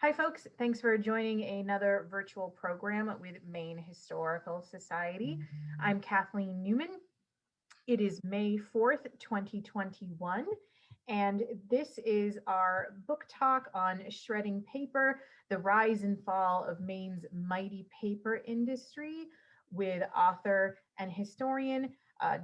Hi, folks. Thanks for joining another virtual program with Maine Historical Society. I'm Kathleen Newman. It is May 4th, 2021, and this is our book talk on shredding paper, the rise and fall of Maine's mighty paper industry with author and historian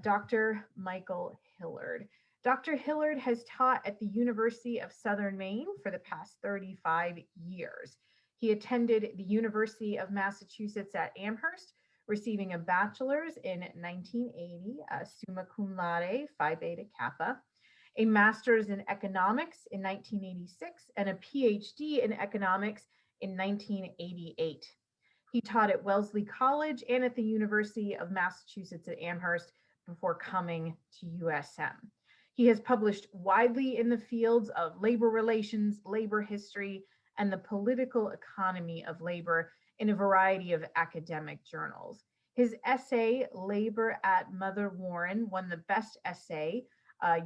Dr. Michael Hillard. Dr. Hillard has taught at the University of Southern Maine for the past 35 years. He attended the University of Massachusetts at Amherst, receiving a bachelor's in 1980, summa cum laude, Phi Beta Kappa, a master's in economics in 1986, and a PhD in economics in 1988. He taught at Wellesley College and at the University of Massachusetts at Amherst before coming to USM. He has published widely in the fields of labor relations, labor history, and the political economy of labor in a variety of academic journals. His essay, Labor at Mother Warren, won the Best Essay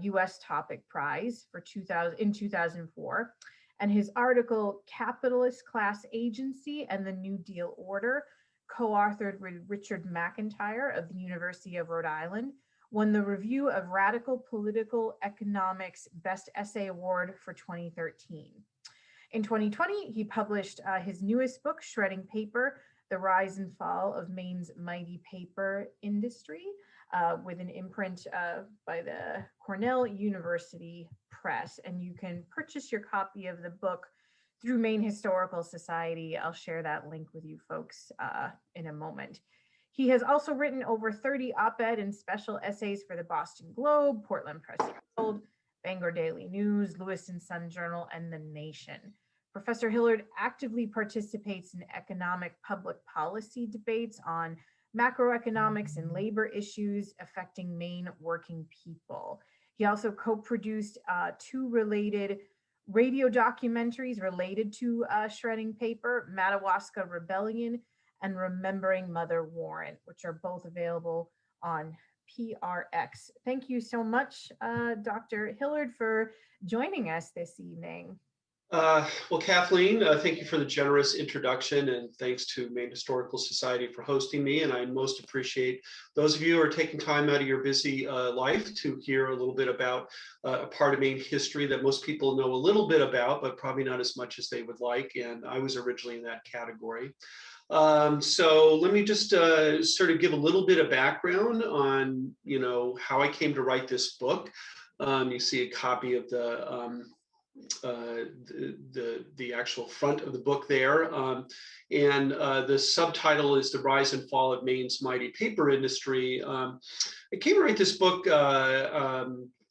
U.S. Topic Prize for 2004. And his article, Capitalist Class Agency and the New Deal Order, co-authored with Richard McIntyre of the University of Rhode Island, won the Review of Radical Political Economics Best Essay Award for 2013. In 2020, he published his newest book, Shredding Paper, The Rise and Fall of Maine's Mighty Paper Industry, with an imprint by the Cornell University Press. And you can purchase your copy of the book through Maine Historical Society. I'll share that link with you folks in a moment. He has also written over 30 op-ed and special essays for the Boston Globe, Portland Press Herald, Bangor Daily News, Lewiston Sun Journal, and The Nation. Professor Hillard actively participates in economic public policy debates on macroeconomics and labor issues affecting Maine working people. He also co-produced two related radio documentaries related to shredding paper, Madawaska Rebellion and Remembering Mother Warren, which are both available on PRX. Thank you so much, Dr. Hillard, for joining us this evening. Well, Kathleen, thank you for the generous introduction, and thanks to Maine Historical Society for hosting me. And I most appreciate those of you who are taking time out of your busy life to hear a little bit about a part of Maine history that most people know a little bit about, but probably not as much as they would like. And I was originally in that category. So let me just sort of give a little bit of background on, how I came to write this book. You see a copy of the actual front of the book there, and the subtitle is The Rise and Fall of Maine's Mighty Paper Industry. I came to write this book.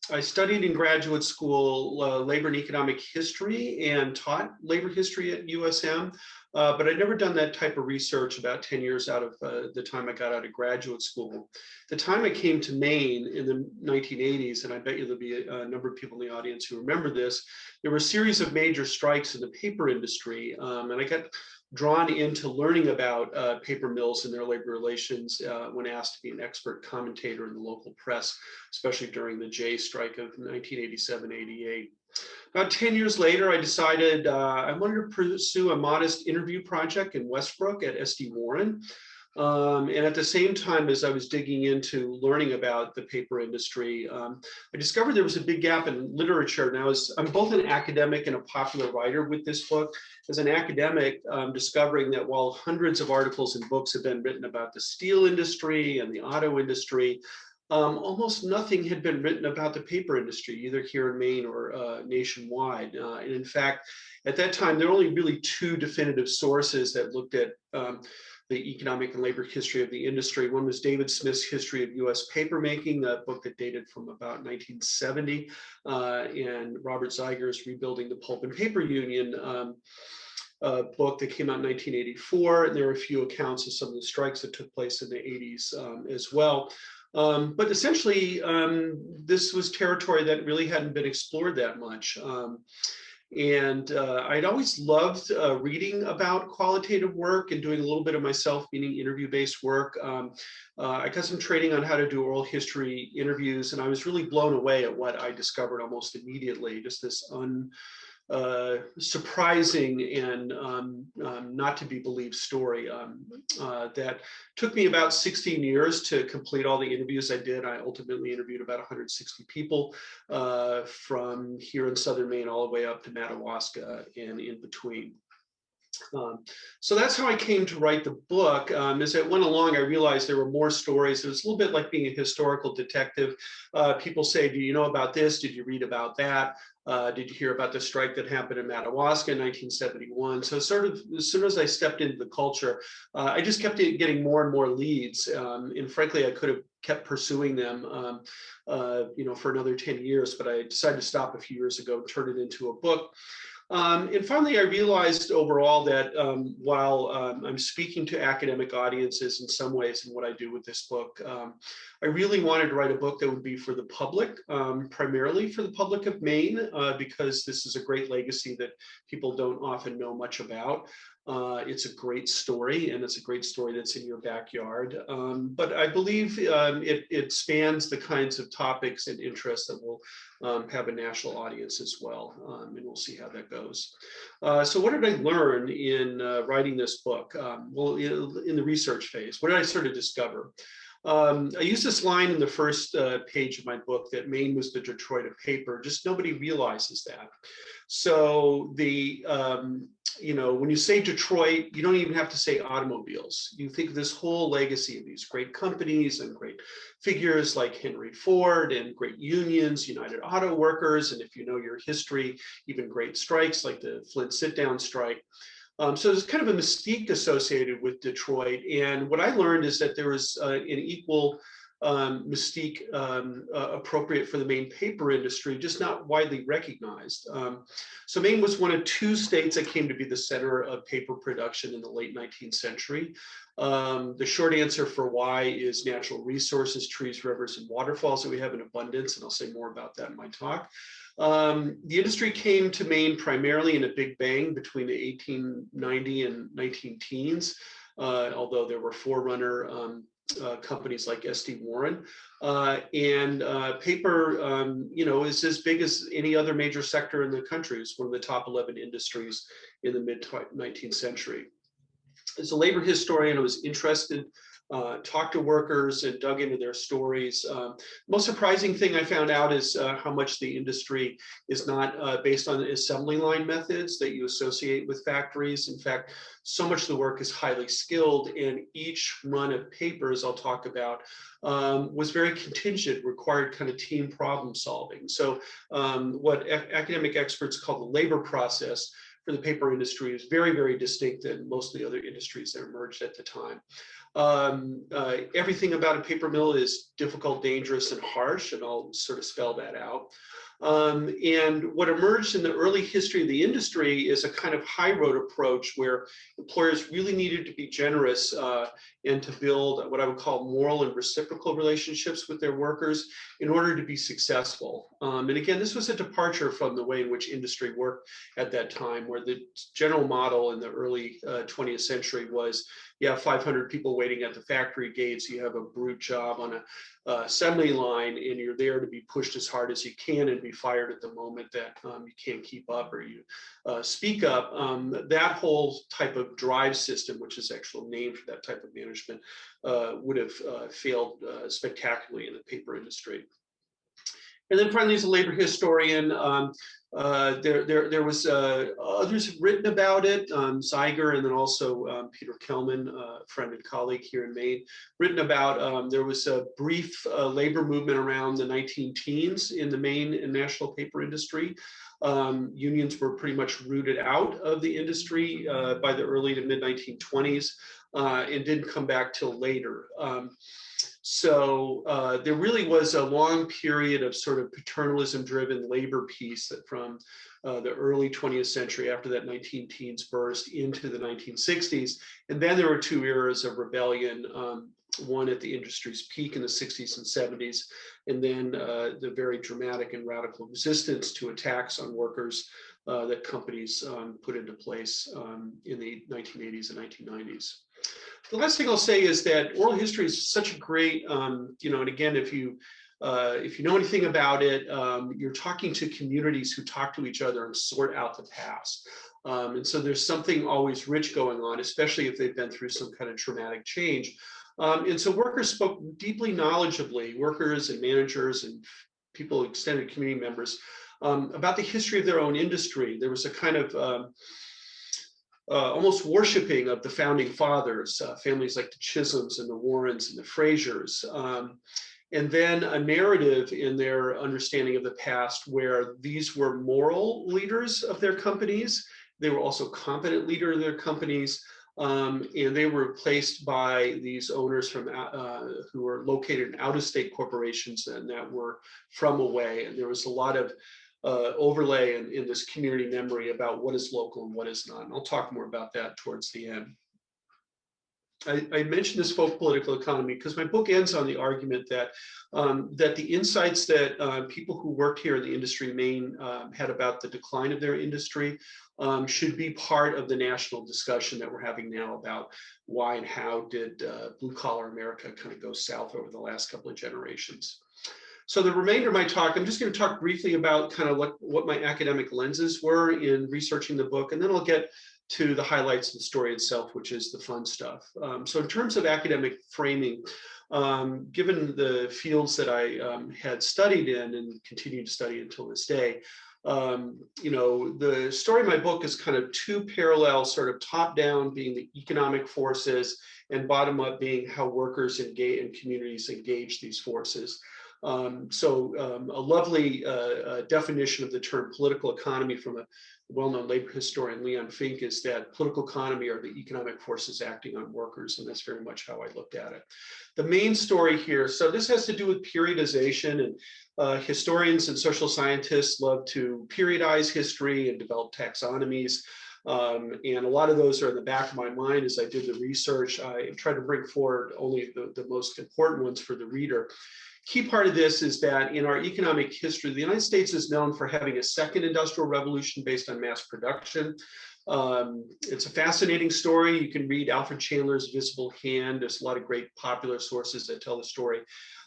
I studied in graduate school labor and economic history and taught labor history at USM. But I'd never done that type of research about 10 years out of the time I got out of graduate school. The time I came to Maine in the 1980s, and I bet you there'll be a number of people in the audience who remember this, there were a series of major strikes in the paper industry, and I got drawn into learning about paper mills and their labor relations when asked to be an expert commentator in the local press, especially during the Jay strike of 1987-88. About 10 years later, I decided I wanted to pursue a modest interview project in Westbrook at SD Warren. And at the same time as I was digging into learning about the paper industry, I discovered there was a big gap in literature. Now, I'm both an academic and a popular writer with this book. As an academic, discovering that while hundreds of articles and books have been written about the steel industry and the auto industry, almost nothing had been written about the paper industry, either here in Maine or nationwide. And in fact, at that time, there were only really two definitive sources that looked at the economic and labor history of the industry. One was David Smith's History of U.S. Papermaking, a book that dated from about 1970, and Robert Zeiger's Rebuilding the Pulp and Paper Union, book that came out in 1984. And there are a few accounts of some of the strikes that took place in the 80s as well. But essentially, this was territory that really hadn't been explored that much. And I'd always loved reading about qualitative work and doing a little bit of myself, meaning interview-based work. I got some training on how to do oral history interviews, and I was really blown away at what I discovered almost immediately, just this surprising and not to be believed story that took me about 16 years to complete all the interviews I did. I ultimately interviewed about 160 people from here in southern Maine all the way up to Madawaska and in between. So that's how I came to write the book. As it went along, I realized there were more stories. It was a little bit like being a historical detective. People say, do you know about this? Did you read about that? Did you hear about the strike that happened in Madawaska in 1971? So sort of as soon as I stepped into the culture, I just kept getting more and more leads. And frankly, I could have kept pursuing them for another 10 years, but I decided to stop a few years ago and turn it into a book. And finally, I realized overall that while I'm speaking to academic audiences in some ways in what I do with this book, I really wanted to write a book that would be for the public, primarily for the public of Maine, because this is a great legacy that people don't often know much about. It's a great story, and it's a great story that's in your backyard. But I believe it spans the kinds of topics and interests that will have a national audience as well, and we'll see how that goes. So what did I learn in writing this book? Well, in the research phase, what did I sort of discover? I used this line in the first page of my book that Maine was the Detroit of paper. Just nobody realizes that. So when you say Detroit, you don't even have to say automobiles. You think of this whole legacy of these great companies and great figures like Henry Ford and great unions, United Auto Workers, and if you know your history, even great strikes like the Flint sit-down strike. So there's kind of a mystique associated with Detroit. And what I learned is that there was an equal mystique appropriate for the Maine paper industry, just not widely recognized. So Maine was one of two states that came to be the center of paper production in the late 19th century. The short answer for why is natural resources, trees, rivers, and waterfalls that we have in abundance, and I'll say more about that in my talk. The industry came to Maine primarily in a big bang between the 1890 and 19 teens, although there were forerunner companies like S.D. Warren. And paper, is as big as any other major sector in the country. It's one of the top 11 industries in the mid-19th century. As a labor historian, I was interested, talked to workers and dug into their stories. Most surprising thing I found out is how much the industry is not based on assembly line methods that you associate with factories. In fact, so much of the work is highly skilled, and each run of papers I'll talk about was very contingent, required kind of team problem solving. So what academic experts call the labor process for the paper industry is very, very distinct than most of the other industries that emerged at the time. Everything about a paper mill is difficult, dangerous, and harsh, and I'll sort of spell that out. And what emerged in the early history of the industry is a kind of high road approach where employers really needed to be generous and to build what I would call moral and reciprocal relationships with their workers in order to be successful. And again, this was a departure from the way in which industry worked at that time, where the general model in the early 20th century was, you have 500 people waiting at the factory gates, you have a brute job on a assembly line, and you're there to be pushed as hard as you can and be fired at the moment that you can't keep up or you speak up. That whole type of drive system, which is actual name for that type of management, would have failed spectacularly in the paper industry. And then finally, as a labor historian, there was others have written about it, Zeiger, and then also Peter Kelman, a friend and colleague here in Maine, written about, there was a brief labor movement around the 19-teens in the Maine and national paper industry. Unions were pretty much rooted out of the industry by the early to mid-1920s and didn't come back till later. So there really was a long period of sort of paternalism-driven labor peace that from the early 20th century, after that 19-teens burst, into the 1960s. And then there were two eras of rebellion, one at the industry's peak in the 60s and 70s, and then the very dramatic and radical resistance to attacks on workers that companies put into place in the 1980s and 1990s. The last thing I'll say is that oral history is such a great, and again, if you if you know anything about it, you're talking to communities who talk to each other and sort out the past. And so there's something always rich going on, especially if they've been through some kind of traumatic change. And so workers spoke deeply knowledgeably, workers and managers and people, extended community members, about the history of their own industry. There was a kind of almost worshiping of the founding fathers, families like the Chisholms and the Warrens and the Frasers. And then a narrative in their understanding of the past where these were moral leaders of their companies. They were also competent leaders of their companies. And they were replaced by these owners from who were located in out-of-state corporations and that were from away. And there was a lot of overlay in this community memory about what is local and what is not. And I'll talk more about that towards the end. I mentioned this folk political economy because my book ends on the argument that that the insights that people who worked here in the industry Maine had about the decline of their industry should be part of the national discussion that we're having now about why and how did blue collar America kind of go south over the last couple of generations. So the remainder of my talk, I'm just going to talk briefly about kind of what my academic lenses were in researching the book, and then I'll get to the highlights of the story itself, which is the fun stuff. So in terms of academic framing, given the fields that I had studied in and continue to study until this day, the story of my book is kind of two parallel, sort of top down being the economic forces and bottom up being how workers engage and communities engage these forces. A lovely definition of the term political economy from a well-known labor historian, Leon Fink, is that political economy are the economic forces acting on workers, and that's very much how I looked at it. The main story here, so this has to do with periodization, and historians and social scientists love to periodize history and develop taxonomies. And a lot of those are in the back of my mind as I did the research. I tried to bring forward only the most important ones for the reader. Key part of this is that in our economic history, the United States is known for having a second industrial revolution based on mass production. It's a fascinating story. You can read Alfred Chandler's Visible Hand. There's a lot of great popular sources that tell the story.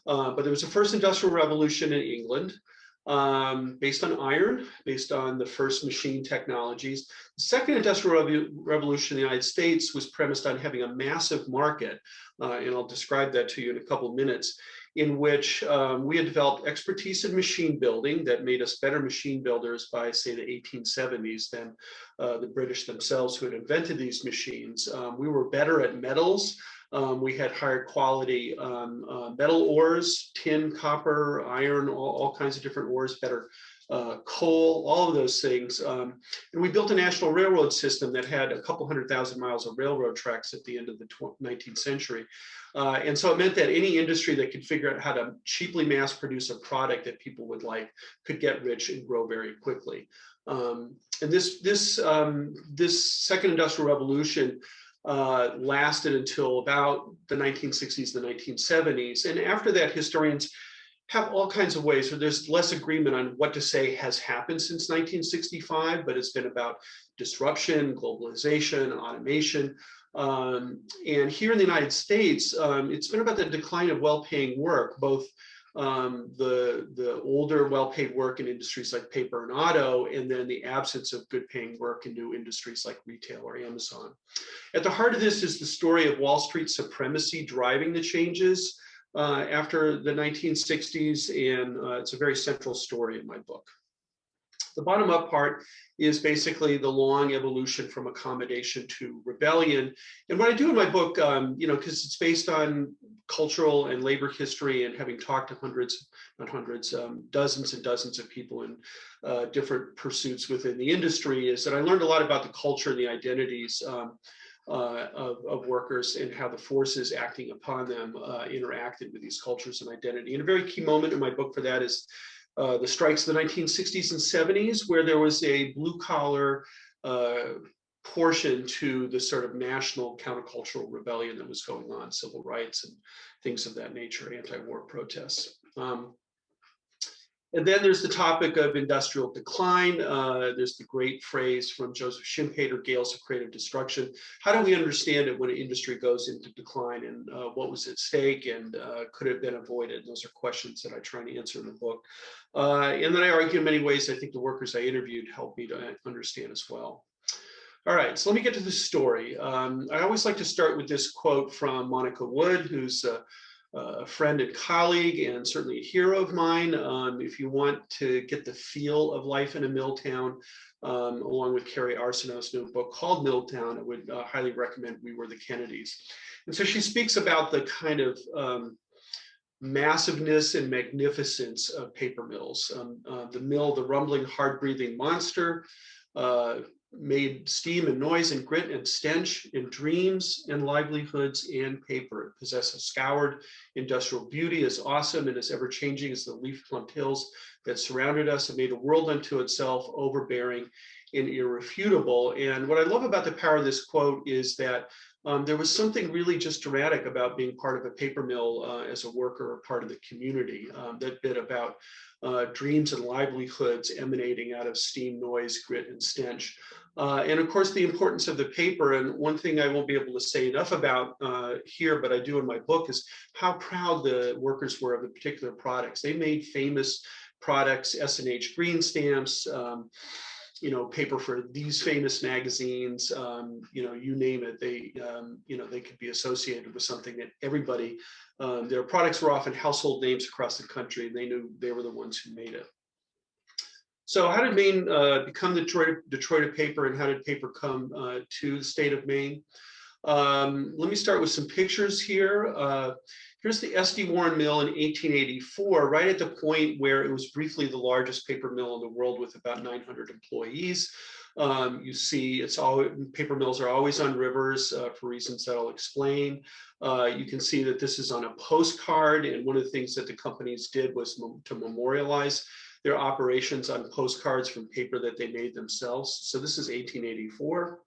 But there was a first industrial revolution in England based on iron, based on the first machine technologies. The second industrial revolution in the United States was premised on having a massive market, and I'll describe that to you in a couple of minutes, in which we had developed expertise in machine building that made us better machine builders by, say, the 1870s than the British themselves who had invented these machines. We were better at metals. We had higher quality metal ores, tin, copper, iron, all kinds of different ores, better coal, all of those things. And we built a national railroad system that had a couple 100,000 miles of railroad tracks at the end of the 19th century. And so it meant that any industry that could figure out how to cheaply mass produce a product that people would like could get rich and grow very quickly. And this second industrial revolution lasted until about the 1960s, the 1970s. And after that, historians have all kinds of ways, so there's less agreement on what to say has happened since 1965, but it's been about disruption, globalization, automation. And here in the United States, it's been about the decline of well-paying work, both the older well-paid work in industries like paper and auto, and then the absence of good-paying work in new industries like retail or Amazon. At the heart of this is the story of Wall Street supremacy driving the changes after the 1960s, and it's a very central story in my book. The bottom up part is basically the long evolution from accommodation to rebellion. And what I do in my book, because it's based on cultural and labor history and having talked to dozens and dozens of people in different pursuits within the industry, is that I learned a lot about the culture and the identities of workers and how the forces acting upon them interacted with these cultures and identity. And a very key moment in my book for that is the strikes of the 1960s and 70s, where there was a blue collar portion to the sort of national countercultural rebellion that was going on, civil rights and things of that nature, anti-war protests. And then there's the topic of industrial decline. There's the great phrase from Joseph Schumpeter, gales of creative destruction. How do we understand it when an industry goes into decline, and what was at stake, and could it have been avoided? And those are questions that I try to answer in the book. And then I argue in many ways, I think the workers I interviewed helped me to understand as well. All right, so let me get to the story. I always like to start with this quote from Monica Wood, who's a friend and colleague, and certainly a hero of mine. If you want to get the feel of life in a mill town, along with Carrie Arsenault's new book called Milltown, I would highly recommend We Were the Kennedys. And so she speaks about the kind of massiveness and magnificence of paper mills. The mill, the rumbling, hard-breathing monster, made steam and noise and grit and stench in dreams and livelihoods and paper. It possessed a scoured industrial beauty as awesome and as ever-changing as the leaf-plumped hills that surrounded us. It made a world unto itself, overbearing and irrefutable. And what I love about the power of this quote is that there was something really just dramatic about being part of a paper mill as a worker or part of the community. That bit about dreams and livelihoods emanating out of steam, noise, grit, and stench. And of course, the importance of the paper. And one thing I won't be able to say enough about here, but I do in my book, is how proud the workers were of the particular products. They made famous products, S&H green stamps, paper for these famous magazines, you name it. They could be associated with something that everybody, their products were often household names across the country, and they knew they were the ones who made it. So how did Maine become the Detroit of paper, and how did paper come to the state of Maine? Let me start with some pictures here. Here's the S.D. Warren Mill in 1884, right at the point where it was briefly the largest paper mill in the world with about 900 employees. You see, paper mills are always on rivers for reasons that I'll explain. You can see that this is on a postcard, and one of the things that the companies did was to memorialize their operations on postcards from paper that they made themselves. So this is 1884.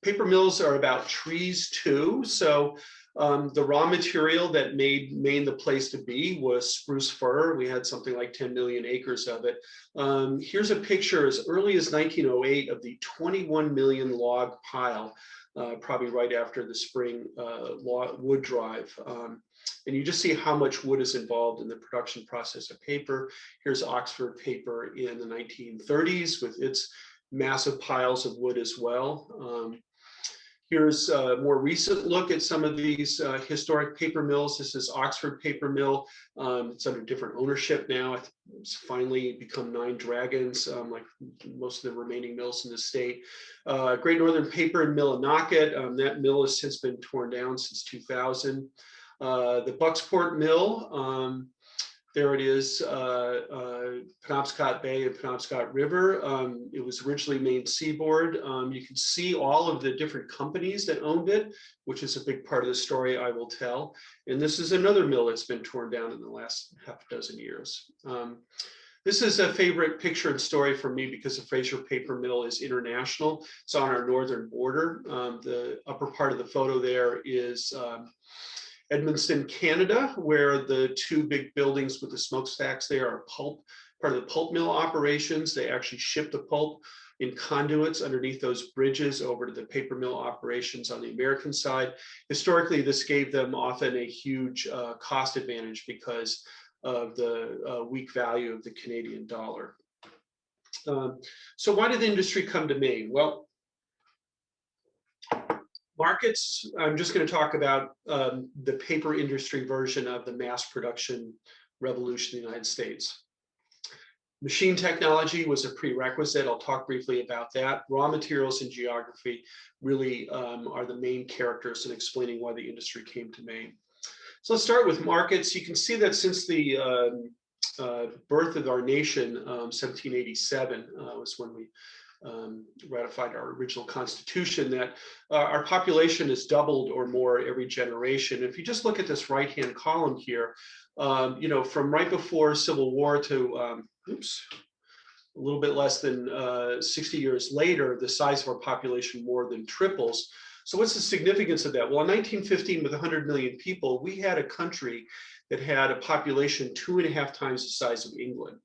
Paper mills are about trees too. So the raw material that made Maine the place to be was spruce fir. We had something like 10 million acres of it. Here's a picture as early as 1908 of the 21 million log pile, probably right after the spring wood drive. And you just see how much wood is involved in the production process of paper. Here's Oxford paper in the 1930s with its massive piles of wood as well. Here's a more recent look at some of these historic paper mills. This is Oxford Paper Mill. It's under different ownership now. It's finally become Nine Dragons, like most of the remaining mills in the state. Great Northern Paper and Mill in Millinocket. That mill has since been torn down since 2000. The Bucksport Mill, there it is, Penobscot Bay and Penobscot River. It was originally Maine Seaboard. You can see all of the different companies that owned it, which is a big part of the story I will tell. And this is another mill that's been torn down in the last half dozen years. This is a favorite picture and story for me because the Fraser Paper Mill is international. It's on our northern border. The upper part of the photo there is Edmonton, Canada, where the two big buildings with the smokestacks there are part of the pulp mill operations. They actually ship the pulp in conduits underneath those bridges over to the paper mill operations on the American side. Historically, this gave them often a huge cost advantage because of the weak value of the Canadian dollar. So why did the industry come to Maine? Well, markets, I'm just going to talk about the paper industry version of the mass production revolution in the United States. Machine technology was a prerequisite. I'll talk briefly about that. Raw materials and geography really are the main characters in explaining why the industry came to Maine. So let's start with markets. You can see that since the birth of our nation, 1787 was when we ratified our original constitution, that our population has doubled or more every generation. If you just look at this right-hand column here, from right before Civil War to, a little bit less than 60 years later, the size of our population more than triples. So what's the significance of that? Well, in 1915, with 100 million people, we had a country that had a population 2.5 times the size of England.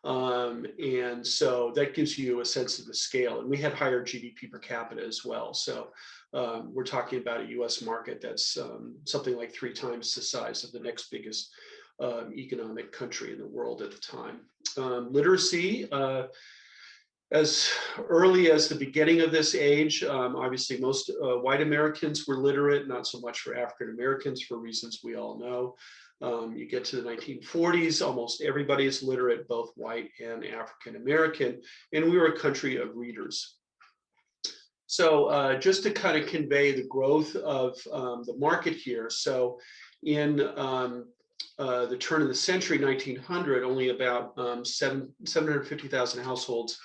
And so that gives you a sense of the scale. And we had higher GDP per capita as well. So we're talking about a US market that's something like 3 times the size of the next biggest economic country in the world at the time. Literacy, as early as the beginning of this age, obviously most white Americans were literate, not so much for African Americans for reasons we all know. You get to the 1940s, almost everybody is literate, both white and African American, and we were a country of readers. So just to kind of convey the growth of the market here, so in the turn of the century, 1900, only about 750,000 households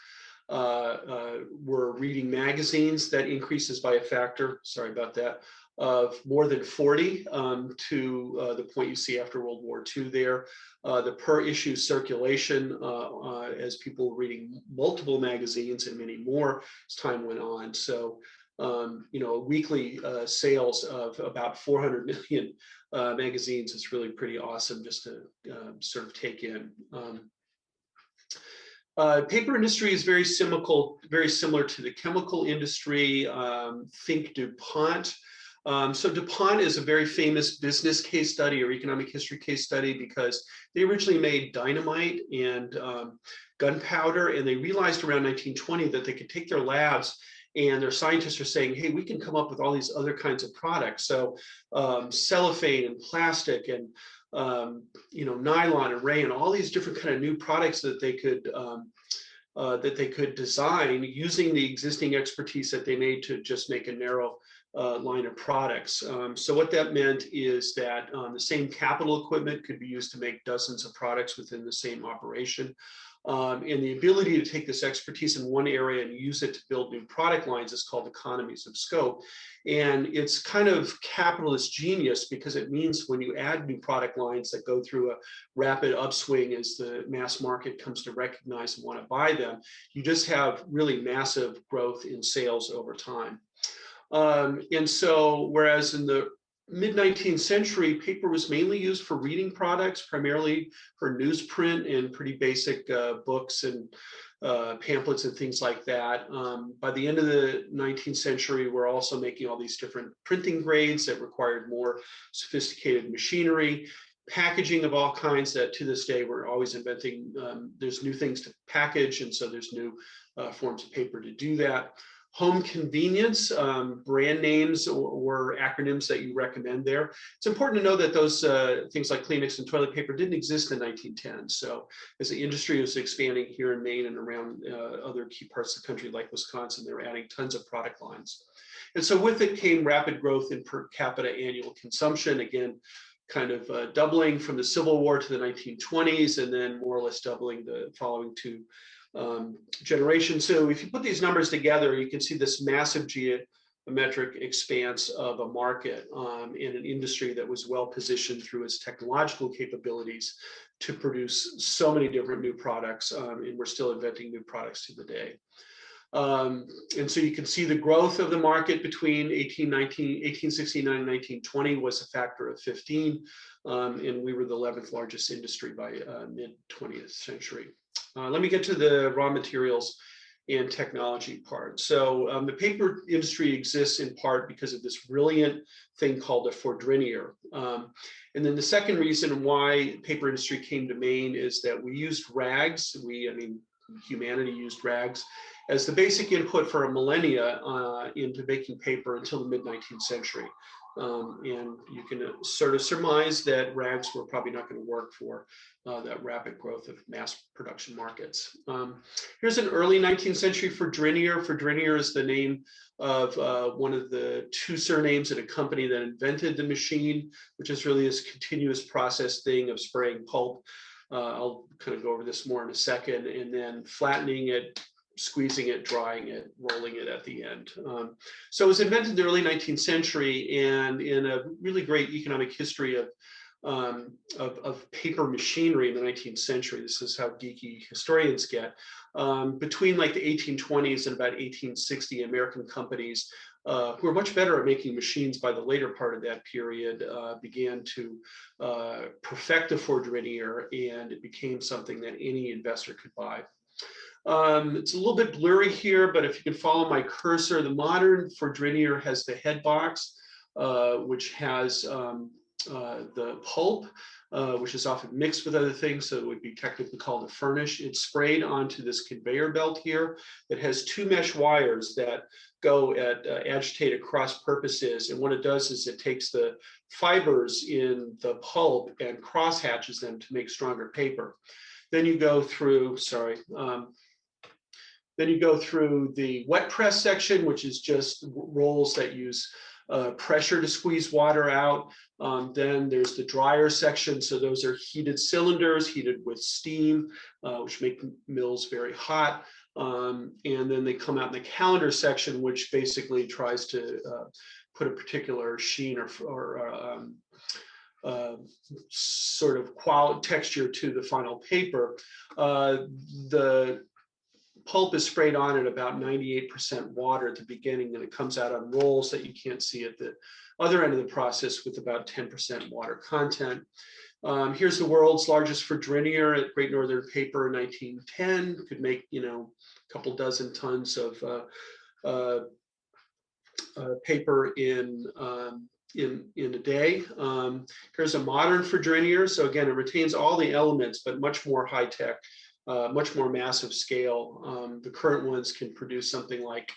were reading magazines. That increases by a factor, sorry about that, of more than 40 to the point you see after World War II there. The per issue circulation, as people were reading multiple magazines and many more as time went on. So, weekly sales of about 400 million magazines is really pretty awesome just to sort of take in. Paper industry is very similar to the chemical industry. Think DuPont. So DuPont is a very famous business case study or economic history case study because they originally made dynamite and gunpowder, and they realized around 1920 that they could take their labs, and their scientists are saying, hey, we can come up with all these other kinds of products. So cellophane and plastic and nylon and rayon, all these different kind of new products that they could design using the existing expertise that they made to just make a narrow line of products. So what that meant is that the same capital equipment could be used to make dozens of products within the same operation. And the ability to take this expertise in one area and use it to build new product lines is called economies of scope. And it's kind of capitalist genius because it means when you add new product lines that go through a rapid upswing as the mass market comes to recognize and want to buy them, you just have really massive growth in sales over time. And so, whereas in the mid-19th century, paper was mainly used for reading products, primarily for newsprint and pretty basic books and pamphlets and things like that. By the end of the 19th century, we're also making all these different printing grades that required more sophisticated machinery, packaging of all kinds that to this day we're always inventing. There's new things to package, and so there's new forms of paper to do that. Home convenience, brand names or acronyms that you recommend there. It's important to know that those things like Kleenex and toilet paper didn't exist in 1910. So as the industry was expanding here in Maine and around other key parts of the country like Wisconsin, they were adding tons of product lines. And so with it came rapid growth in per capita annual consumption, again, kind of doubling from the Civil War to the 1920s, and then more or less doubling the following two generation. So if you put these numbers together, you can see this massive geometric expanse of a market in an industry that was well positioned through its technological capabilities to produce so many different new products, and we're still inventing new products to the day. And so you can see the growth of the market between 1869 and 1920 was a factor of 15, and we were the 11th largest industry by mid-20th century. Let me get to the raw materials and technology part. So the paper industry exists in part because of this brilliant thing called a Fourdrinier. And then the second reason why paper industry came to Maine is that we used rags. Humanity used rags as the basic input for a millennia into making paper until the mid-19th century. And you can sort of surmise that rags were probably not going to work for that rapid growth of mass production markets. Here's an early 19th century Fourdrinier. Fourdrinier is the name of one of the two surnames at a company that invented the machine, which is really this continuous process thing of spraying pulp. I'll kind of go over this more in a second, and then flattening it, squeezing it, drying it, rolling it at the end. So it was invented in the early 19th century, and in a really great economic history of paper machinery in the 19th century, this is how geeky historians get, between like the 1820s and about 1860, American companies who were much better at making machines by the later part of that period, began to perfect the forged linear, and it became something that any investor could buy. It's a little bit blurry here, but if you can follow my cursor, the modern forged linear has the head box, which has the pulp, which is often mixed with other things, so it would be technically called a furnish. It's sprayed onto this conveyor belt here that has two mesh wires that go at agitated cross purposes. And what it does is it takes the fibers in the pulp and cross hatches them to make stronger paper. Then you go through, then you go through the wet press section, which is just rolls that use pressure to squeeze water out. Then there's the dryer section. So those are heated cylinders, heated with steam, which make mills very hot. And then they come out in the calendar section, which basically tries to put a particular sheen or sort of texture to the final paper. The pulp is sprayed on at about 98% water at the beginning, and it comes out on rolls that you can't see at the other end of the process with about 10% water content. Here's the world's largest forged linear at Great Northern Paper in 1910. Could make, a couple dozen tons of paper in a day. Here's a modern forged linear. So again, it retains all the elements, but much more high tech. Much more massive scale. The current ones can produce something like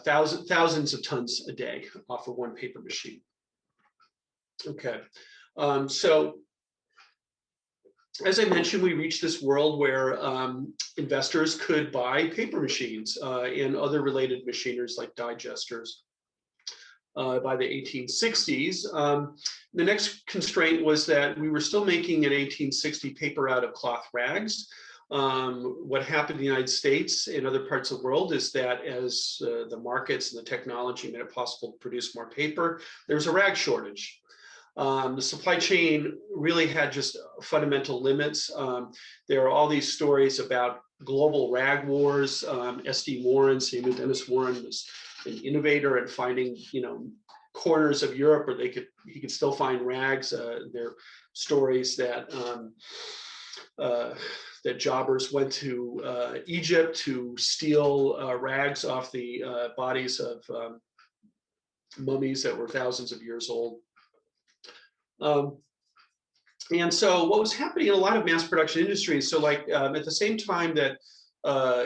thousands of tons a day off of one paper machine. Okay, so as I mentioned, we reached this world where investors could buy paper machines and other related machineries like digesters. By the 1860s. The next constraint was that we were still making in 1860 paper out of cloth rags. What happened in the United States and other parts of the world is that as the markets and the technology made it possible to produce more paper, there was a rag shortage. The supply chain really had just fundamental limits. There are all these stories about global rag wars. S.D. Warren, Samuel Dennis Warren, was an innovator in finding, corners of Europe where he could still find rags. There are stories that that jobbers went to Egypt to steal rags off the bodies of mummies that were thousands of years old. And so what was happening in a lot of mass production industries, so like at the same time that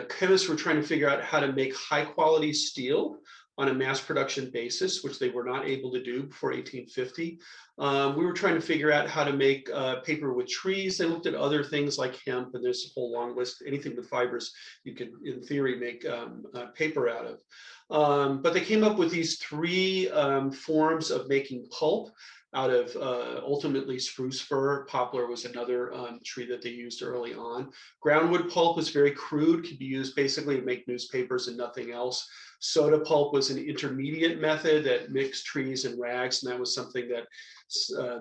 chemists were trying to figure out how to make high quality steel on a mass production basis, which they were not able to do before 1850. We were trying to figure out how to make paper with trees. They looked at other things like hemp, and there's a whole long list. Anything with fibers, you could, in theory, make paper out of. But they came up with these three forms of making pulp out of ultimately spruce fir. Poplar was another tree that they used early on. Groundwood pulp was very crude, could be used basically to make newspapers and nothing else. Soda pulp was an intermediate method that mixed trees and rags, and that was something that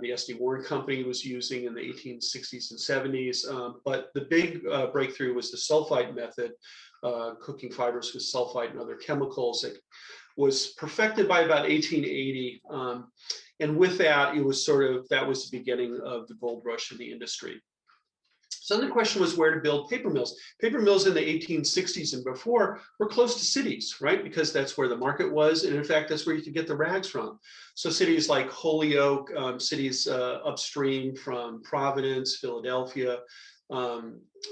the S.D. Warren Company was using in the 1860s and 70s. But the big breakthrough was the sulfite method, cooking fibers with sulfite and other chemicals that was perfected by about 1880. And with that, it was that was the beginning of the gold rush in the industry. So then the question was where to build paper mills. Paper mills in the 1860s and before were close to cities, right? Because that's where the market was. And in fact, that's where you could get the rags from. So cities like Holyoke, cities upstream from Providence, Philadelphia,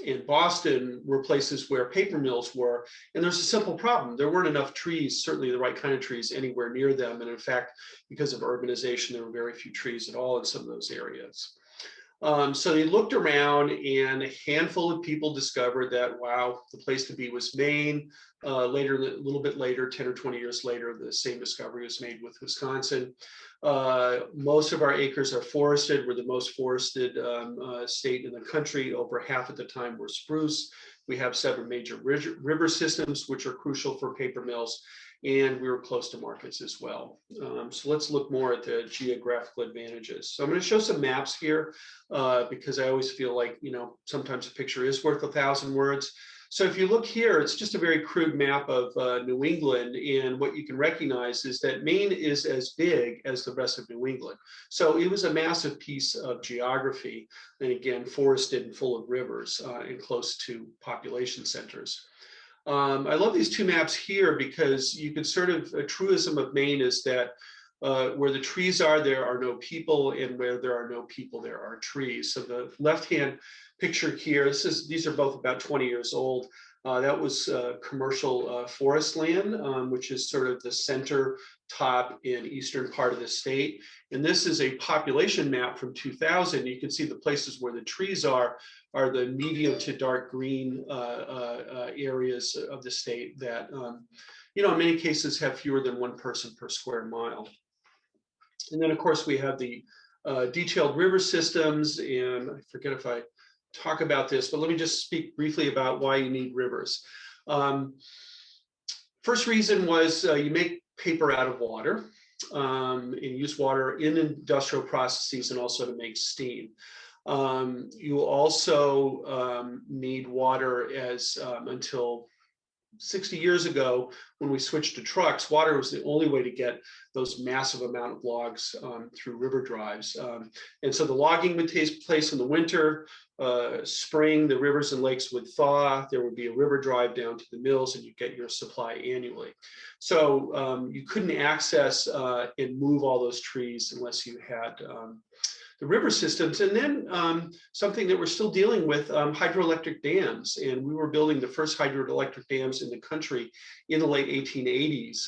in Boston were places where paper mills were. And there's a simple problem. There weren't enough trees, certainly the right kind of trees, anywhere near them. And in fact, because of urbanization, there were very few trees at all in some of those areas. So they looked around, and a handful of people discovered that, wow, the place to be was Maine. Later, a little bit later, 10 or 20 years later, the same discovery was made with Wisconsin. Most of our acres are forested. We're the most forested state in the country. Over half at the time were spruce. We have 7 major river systems, which are crucial for paper mills. and we were close to markets as well. So let's look more at the geographical advantages. So I'm going to show some maps here because I always feel like, sometimes a picture is worth 1,000 words. So if you look here, it's just a very crude map of New England, and what you can recognize is that Maine is as big as the rest of New England. So it was a massive piece of geography, and again, forested and full of rivers and close to population centers. I love these two maps here because you can sort of, a truism of Maine is that where the trees are, there are no people, and where there are no people, there are trees. So the left-hand picture here, these are both about 20 years old. That was commercial forest land, which is sort of the center top and eastern part of the state. And this is a population map from 2000. You can see the places where the trees are the medium to dark green areas of the state that, in many cases have fewer than one person per square mile. And then, of course, we have the detailed river systems, and I forget if I talk about this, but let me just speak briefly about why you need rivers. First reason was you make paper out of water and use water in industrial processes and also to make steam. You also need water as until 60 years ago, when we switched to trucks, water was the only way to get those massive amount of logs through river drives. And so the logging would take place in the winter. Spring, the rivers and lakes would thaw. There would be a river drive down to the mills, and you get your supply annually. So you couldn't access and move all those trees unless you had the river systems. And then something that we're still dealing with, hydroelectric dams. And we were building the first hydroelectric dams in the country in the late 1880s.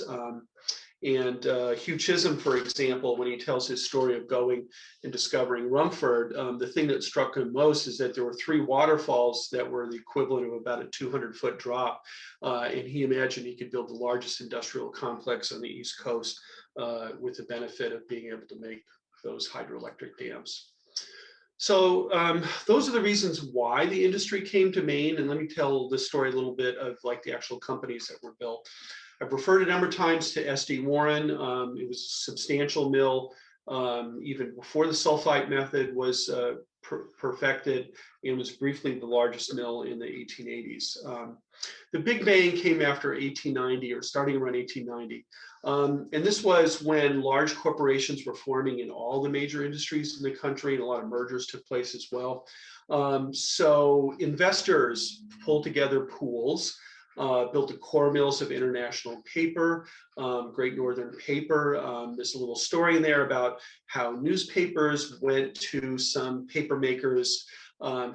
And Hugh Chisholm, for example, when he tells his story of going and discovering Rumford, the thing that struck him most is that there were 3 waterfalls that were the equivalent of about a 200-foot drop. And he imagined he could build the largest industrial complex on the East Coast with the benefit of being able to make those hydroelectric dams. So those are the reasons why the industry came to Maine. And let me tell this story a little bit of like the actual companies that were built. I've referred a number of times to S.D. Warren. It was a substantial mill even before the sulfite method was perfected, and was briefly the largest mill in the 1880s. The Big Bang came after 1890, or starting around 1890. And this was when large corporations were forming in all the major industries in the country, and a lot of mergers took place as well. So investors pulled together pools, built the core mills of International Paper, Great Northern Paper. There's a little story in there about how newspapers went to some paper makers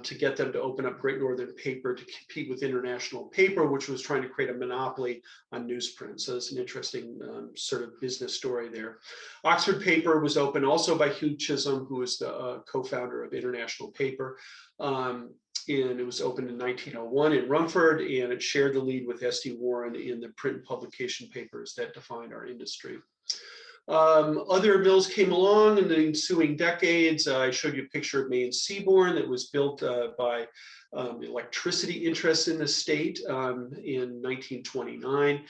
to get them to open up Great Northern Paper to compete with International Paper, which was trying to create a monopoly on newsprint. So it's an interesting sort of business story there. Oxford Paper was opened also by Hugh Chisholm, who was the co-founder of International Paper. And it was opened in 1901 in Rumford, and it shared the lead with S.D. Warren in the print and publication papers that defined our industry. Other mills came along in the ensuing decades. I showed you a picture of Maine Seabourn that was built by electricity interests in the state in 1929.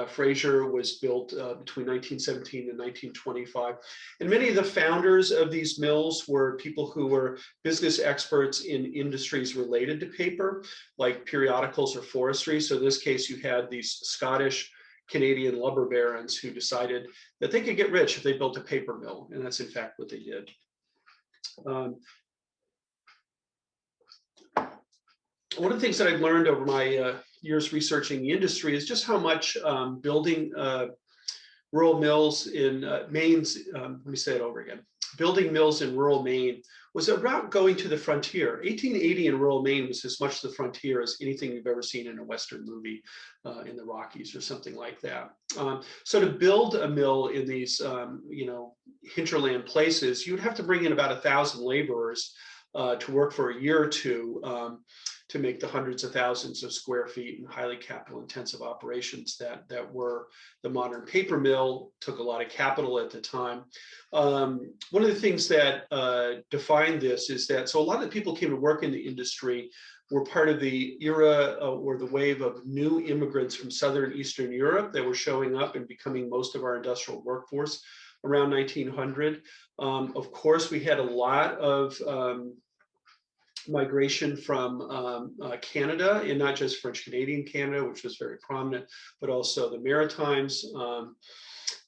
Fraser was built between 1917 and 1925. And many of the founders of these mills were people who were business experts in industries related to paper, like periodicals or forestry. So in this case, you had these Scottish Canadian lumber barons who decided that they could get rich if they built a paper mill. And that's in fact what they did. One of the things that I've learned over my years researching the industry is just how much building rural mills in Maine's, let me say it over again, building mills in rural Maine was about going to the frontier. 1880 in rural Maine was as much the frontier as anything you've ever seen in a Western movie in the Rockies or something like that. So to build a mill in these, hinterland places, you would have to bring in about 1,000 laborers to work for a year or two. to make the hundreds of thousands of square feet and highly capital intensive operations that were the modern paper mill. Took a lot of capital at the time. One of the things that defined this is that, so a lot of the people came to work in the industry were part of the era or the wave of new immigrants from Southern and Eastern Europe that were showing up and becoming most of our industrial workforce around 1900. Of course, we had a lot of migration from Canada, and not just French Canadian Canada, which was very prominent, but also the Maritimes.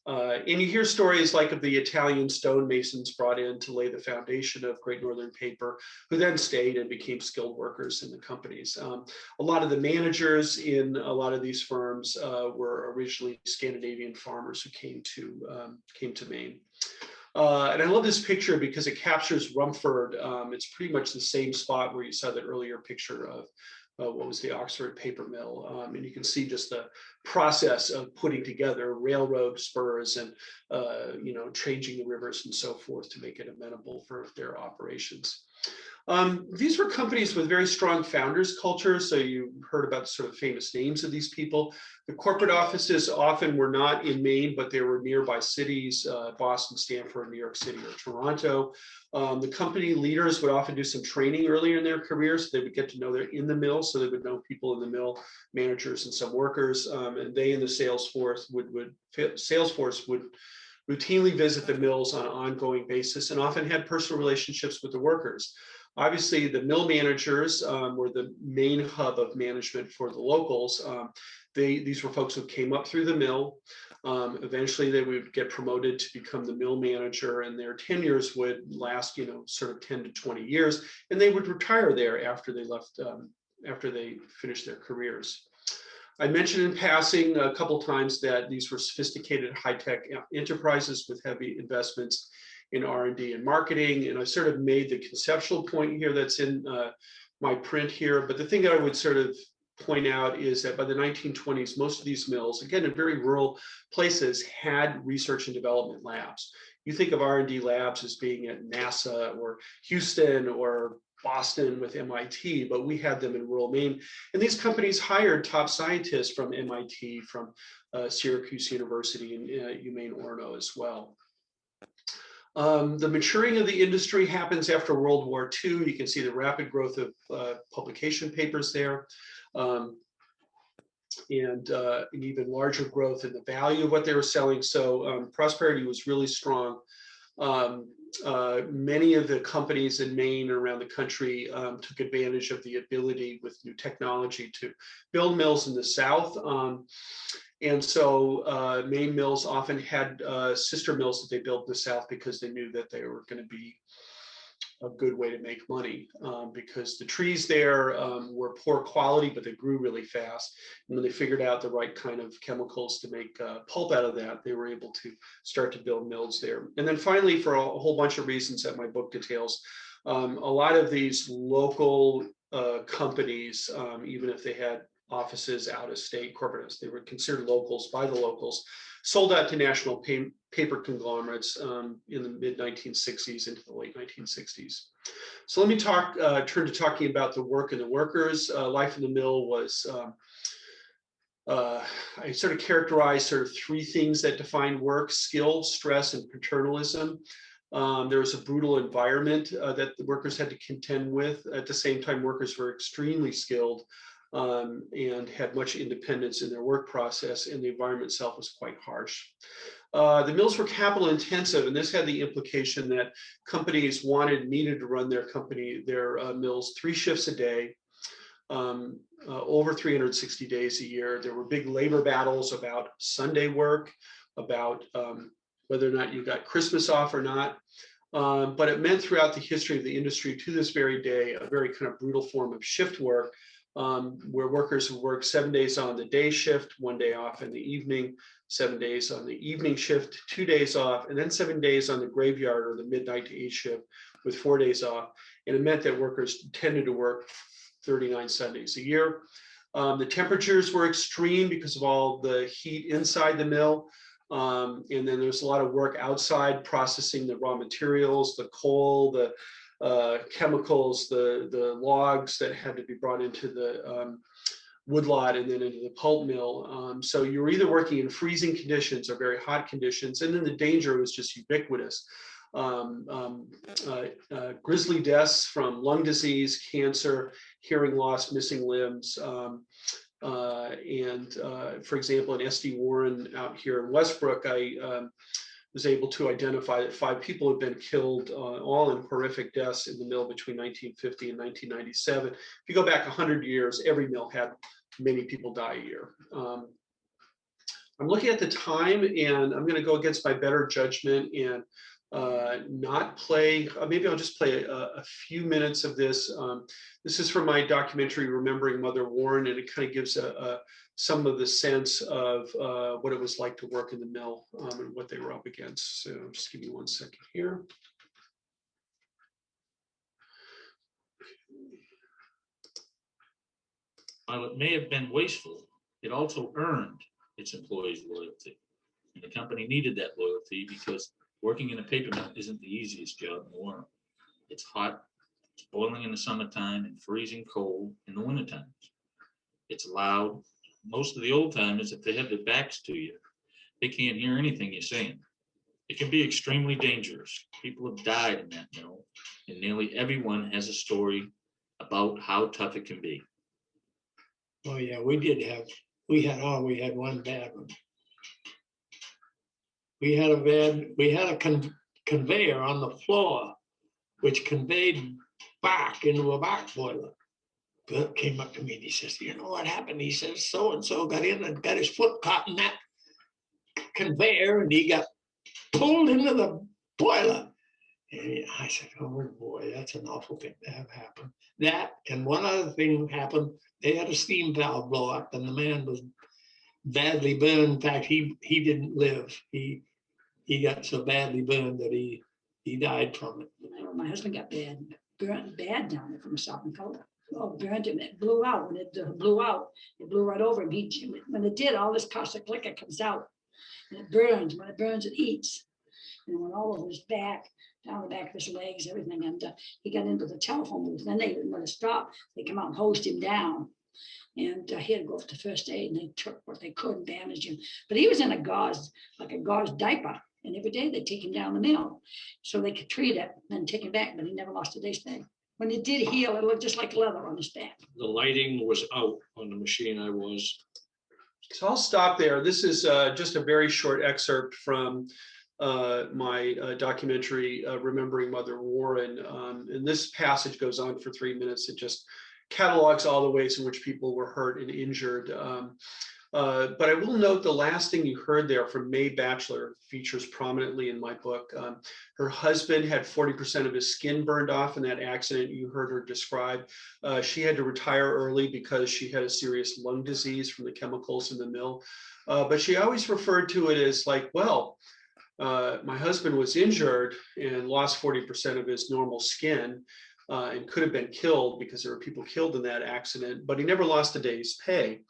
And you hear stories like of the Italian stonemasons brought in to lay the foundation of Great Northern Paper, who then stayed and became skilled workers in the companies. A lot of the managers in a lot of these firms were originally Scandinavian farmers who came to Maine. And I love this picture because it captures Rumford. It's pretty much the same spot where you saw the earlier picture of what was the Oxford paper mill. And you can see just the process of putting together railroad spurs and changing the rivers and so forth to make it amenable for their operations. These were companies with very strong founders culture. So you heard about sort of famous names of these people. The corporate offices often were not in Maine, but they were nearby cities, Boston, Stanford, New York City, or Toronto. The company leaders would often do some training earlier in their careers. So they would get to know they're in the mill, so they would know people in the mill, managers and some workers. And they and the sales force would routinely visit the mills on an ongoing basis and often had personal relationships with the workers. Obviously, the mill managers were the main hub of management for the locals. These were folks who came up through the mill. Eventually, they would get promoted to become the mill manager, and their tenures would last, sort of 10 to 20 years, and they would retire there after they left, after they finished their careers. I mentioned in passing a couple times that these were sophisticated high-tech enterprises with heavy investments in R&D and marketing, and I sort of made the conceptual point here that's in my print here. But the thing that I would sort of point out is that by the 1920s, most of these mills, again, in very rural places, had research and development labs. You think of R&D labs as being at NASA or Houston or Boston with MIT, but we had them in rural Maine. And these companies hired top scientists from MIT, from Syracuse University, and UMaine-Orono as well. The maturing of the industry happens after World War II. You can see the rapid growth of publication papers there, and an even larger growth in the value of what they were selling. So prosperity was really strong. Many of the companies in Maine and around the country took advantage of the ability with new technology to build mills in the South. And so Maine mills often had sister mills that they built in the South because they knew that they were going to be a good way to make money, because the trees there were poor quality, but they grew really fast. And when they figured out the right kind of chemicals to make pulp out of that, they were able to start to build mills there. And then finally, for a whole bunch of reasons that my book details, a lot of these local companies, even if they had offices out of state, corporate, they were considered locals by the locals, sold out to national paper conglomerates in the mid 1960s into the late 1960s. So let me turn to talking about the work and the workers. Life in the mill was, I sort of characterized sort of three things that defined work: skill, stress, and paternalism. There was a brutal environment that the workers had to contend with. At the same time, workers were extremely skilled and had much independence in their work process, and the environment itself was quite harsh. The mills were capital intensive, and this had the implication that companies needed to run their mills 3 shifts a day, over 360 days a year. There were big labor battles about Sunday work, about whether or not you got Christmas off or not. But it meant throughout the history of the industry to this very day, a very kind of brutal form of shift work, where workers would work 7 days on the day shift, 1 day off in the evening, 7 days on the evening shift, 2 days off, and then 7 days on the graveyard or the midnight to 8 shift with 4 days off. And it meant that workers tended to work 39 Sundays a year. The temperatures were extreme because of all the heat inside the mill. And then there's a lot of work outside processing the raw materials, the coal, the chemicals, the logs that had to be brought into the woodlot and then into the pulp mill. So you're either working in freezing conditions or very hot conditions, and then the danger was just ubiquitous. Grisly deaths from lung disease, cancer, hearing loss, missing limbs. For example, in SD Warren out here in Westbrook, I was able to identify that 5 people had been killed, all in horrific deaths in the mill between 1950 and 1997. If you go back 100 years, every mill had many people die a year. I'm looking at the time, and I'm going to go against my better judgment and not play. Maybe I'll just play a few minutes of this. This is from my documentary, Remembering Mother Warren, and it kind of gives some of the sense of what it was like to work in the mill and what they were up against. So just give me 1 second here. While it may have been wasteful, it also earned its employees' loyalty. And the company needed that loyalty because working in a paper mill isn't the easiest job in the world. It's hot, it's boiling in the summertime and freezing cold in the wintertime. It's loud. Most of the old timers, if they have their backs to you, they can't hear anything you're saying. It can be extremely dangerous. People have died in that mill, and nearly everyone has a story about how tough it can be. Oh yeah, we had one bad one. We had a conveyor on the floor, which conveyed bark into a bark boiler. Bill came up to me and he says, "You know what happened?" He says, "So-and-so got in and got his foot caught in that conveyor and he got pulled into the boiler." And I said, "Oh boy, that's an awful thing to have happen." That and one other thing happened. They had a steam valve blow up and the man was badly burned. In fact, he didn't live. He got so badly burned that he died from it. I know my husband got burnt bad down there from a Southern color. Oh, burnt him. It blew out. When it blew out, it blew right over him. When it did, all this caustic liquor comes out and it burns. When it burns, it eats. And it went all over his back, down the back of his legs, everything. And he got into the telephone booth. Then when it stopped, they come out and hosed him down. And he had to go up to first aid, and they took what they could and bandaged him. But he was in a gauze diaper. And every day they take him down the mill so they could treat it and take him back. But he never lost a day's pay. When it did heal, it looked just like leather on his back. The lighting was out on the machine I was. So I'll stop there. This is just a very short excerpt from my documentary, Remembering Mother Warren. And this passage goes on for 3 minutes. It just catalogs all the ways in which people were hurt and injured. But I will note the last thing you heard there from May Batchelor features prominently in my book. Her husband had 40% of his skin burned off in that accident you heard her describe. She had to retire early because she had a serious lung disease from the chemicals in the mill. But she always referred to it as like, well, my husband was injured and lost 40% of his normal skin and could have been killed because there were people killed in that accident, but he never lost a day's pay.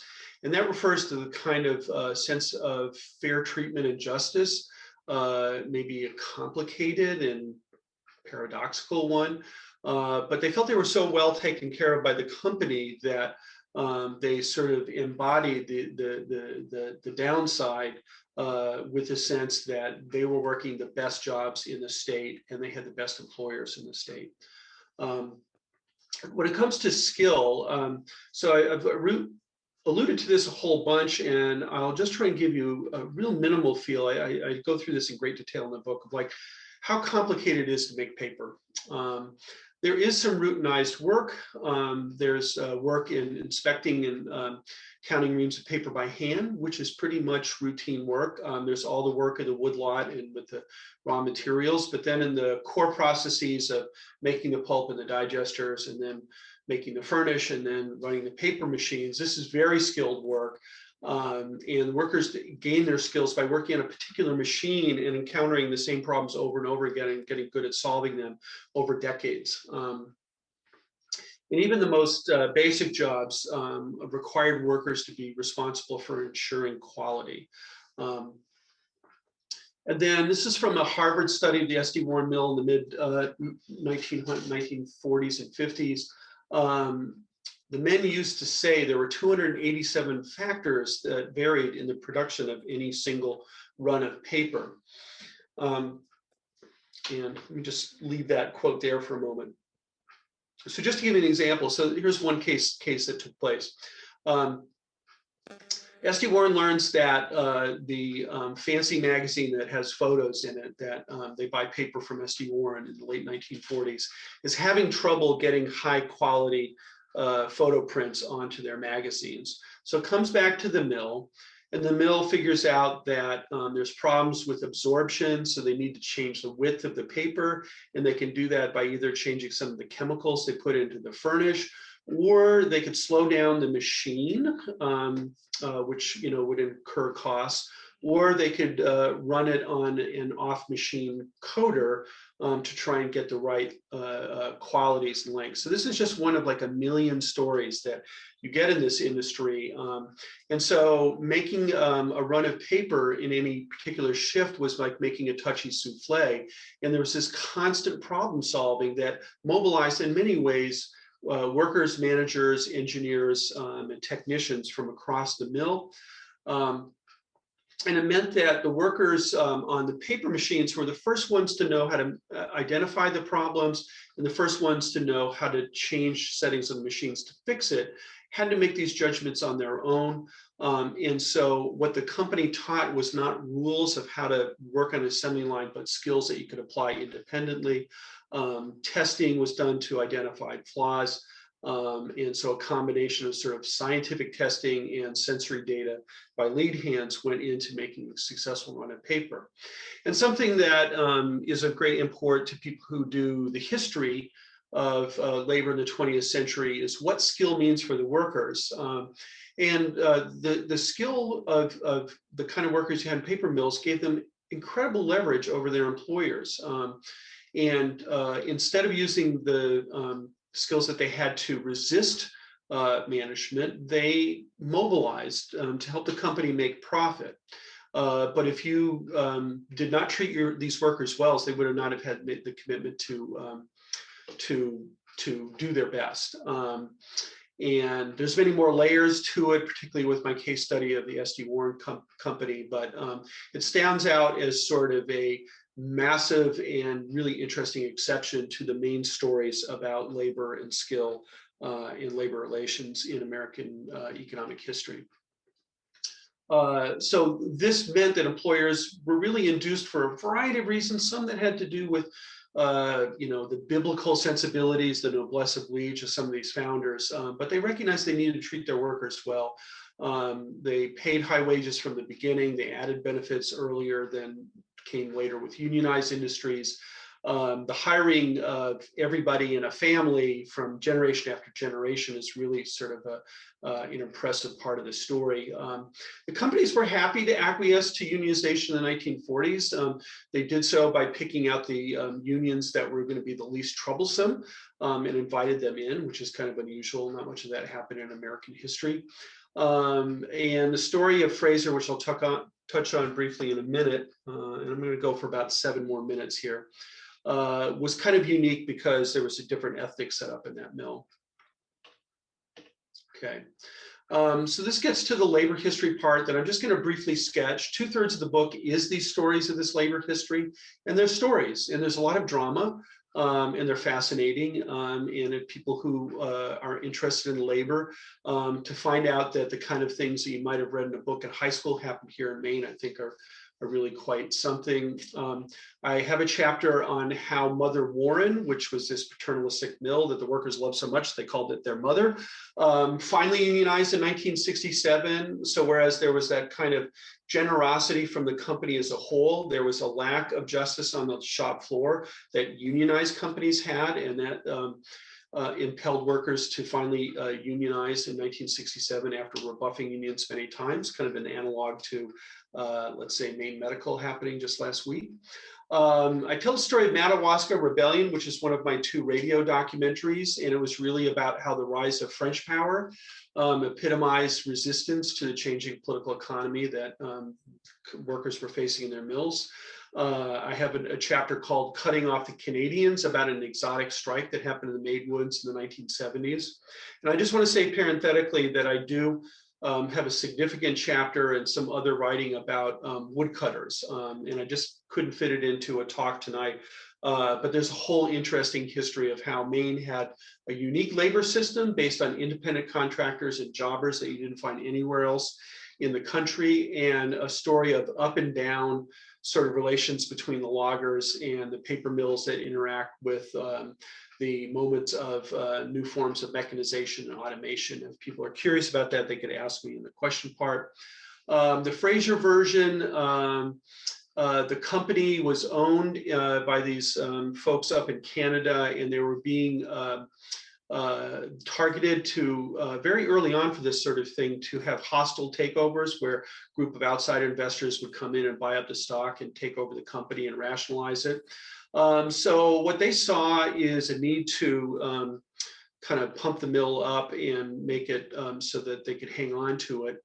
And that refers to the kind of sense of fair treatment and justice, maybe a complicated and paradoxical one, but they felt they were so well taken care of by the company that they sort of embodied the downside with the sense that they were working the best jobs in the state and they had the best employers in the state. When it comes to skill, so I've alluded to this a whole bunch, and I'll just try and give you a real minimal feel. I go through this in great detail in the book of like how complicated it is to make paper. There is some routinized work. There's work in inspecting and counting reams of paper by hand, which is pretty much routine work. There's all the work of the woodlot and with the raw materials, but then in the core processes of making the pulp and the digesters and then making the furnish and then running the paper machines, this is very skilled work. And workers gain their skills by working on a particular machine and encountering the same problems over and over again and getting good at solving them over decades. And even the most basic jobs required workers to be responsible for ensuring quality. And then this is from a Harvard study of the S.D. Warren Mill in the mid 1940s and 50s. The men used to say there were 287 factors that varied in the production of any single run of paper. And let me just leave that quote there for a moment. So just to give you an example, so here's one case that took place. S.D. Warren learns that the fancy magazine that has photos in it that they buy paper from S.D. Warren in the late 1940s is having trouble getting high quality photo prints onto their magazines. So it comes back to the mill, and the mill figures out that there's problems with absorption, so they need to change the width of the paper, and they can do that by either changing some of the chemicals they put into the furnish, or they could slow down the machine, which would incur costs, or they could run it on an off-machine coder to try and get the right qualities and lengths. So this is just one of like a million stories that you get in this industry. And so making a run of paper in any particular shift was like making a touchy souffle. And there was this constant problem solving that mobilized in many ways workers, managers, engineers, and technicians from across the mill. And it meant that the workers on the paper machines were the first ones to know how to identify the problems and the first ones to know how to change settings of the machines to fix it, had to make these judgments on their own. And so what the company taught was not rules of how to work on an assembly line, but skills that you could apply independently. Testing was done to identify flaws. And so a combination of sort of scientific testing and sensory data by lead hands went into making a successful run of paper. And something that is of great import to people who do the history of labor in the 20th century is what skill means for the workers. And the skill of the kind of workers you had in paper mills gave them incredible leverage over their employers. And instead of using the skills that they had to resist management, they mobilized to help the company make profit. But if you did not treat these workers well, they would not have had the commitment to do their best. And there's many more layers to it, particularly with my case study of the S.D. Warren company, but it stands out as sort of a massive and really interesting exception to the main stories about labor and skill in labor relations in American economic history. So this meant that employers were really induced for a variety of reasons, some that had to do with the biblical sensibilities, the noblesse oblige of some of these founders, but they recognized they needed to treat their workers well. They paid high wages from the beginning. They added benefits earlier than came later with unionized industries. The hiring of everybody in a family from generation after generation is really sort of an impressive part of the story. The companies were happy to acquiesce to unionization in the 1940s. They did so by picking out the unions that were going to be the least troublesome and invited them in, which is kind of unusual. Not much of that happened in American history. And the story of Fraser, which I'll touch on briefly in a minute, and I'm going to go for about 7 more minutes here, was kind of unique because there was a different ethic set up in that mill. Okay, so this gets to the labor history part that I'm just going to briefly sketch. 2/3 of the book is these stories of this labor history, and there's stories, and there's a lot of drama, and they're fascinating, and people who are interested in labor, to find out that the kind of things that you might have read in a book in high school happened here in Maine, I think are really quite something. I have a chapter on how Mother Warren, which was this paternalistic mill that the workers loved so much, they called it their mother, finally unionized in 1967. So whereas there was that kind of generosity from the company as a whole, there was a lack of justice on the shop floor that unionized companies had, and that impelled workers to finally unionize in 1967 after rebuffing unions many times, kind of an analog to, let's say, Maine Medical happening just last week. I tell the story of Madawaska Rebellion, which is one of my 2 radio documentaries, and it was really about how the rise of French power epitomized resistance to the changing political economy that workers were facing in their mills. I have a chapter called Cutting Off the Canadians, about an exotic strike that happened in the Maine woods in the 1970s. And I just want to say parenthetically that I do have a significant chapter and some other writing about woodcutters. And I just couldn't fit it into a talk tonight. But there's a whole interesting history of how Maine had a unique labor system based on independent contractors and jobbers that you didn't find anywhere else in the country, and a story of up and down sort of relations between the loggers and the paper mills that interact with the moments of new forms of mechanization and automation. If people are curious about that, they could ask me in the question part. The Fraser version, the company was owned by these folks up in Canada, and they were being targeted to very early on for this sort of thing to have hostile takeovers where a group of outside investors would come in and buy up the stock and take over the company and rationalize it. So what they saw is a need to kind of pump the mill up and make it so that they could hang on to it.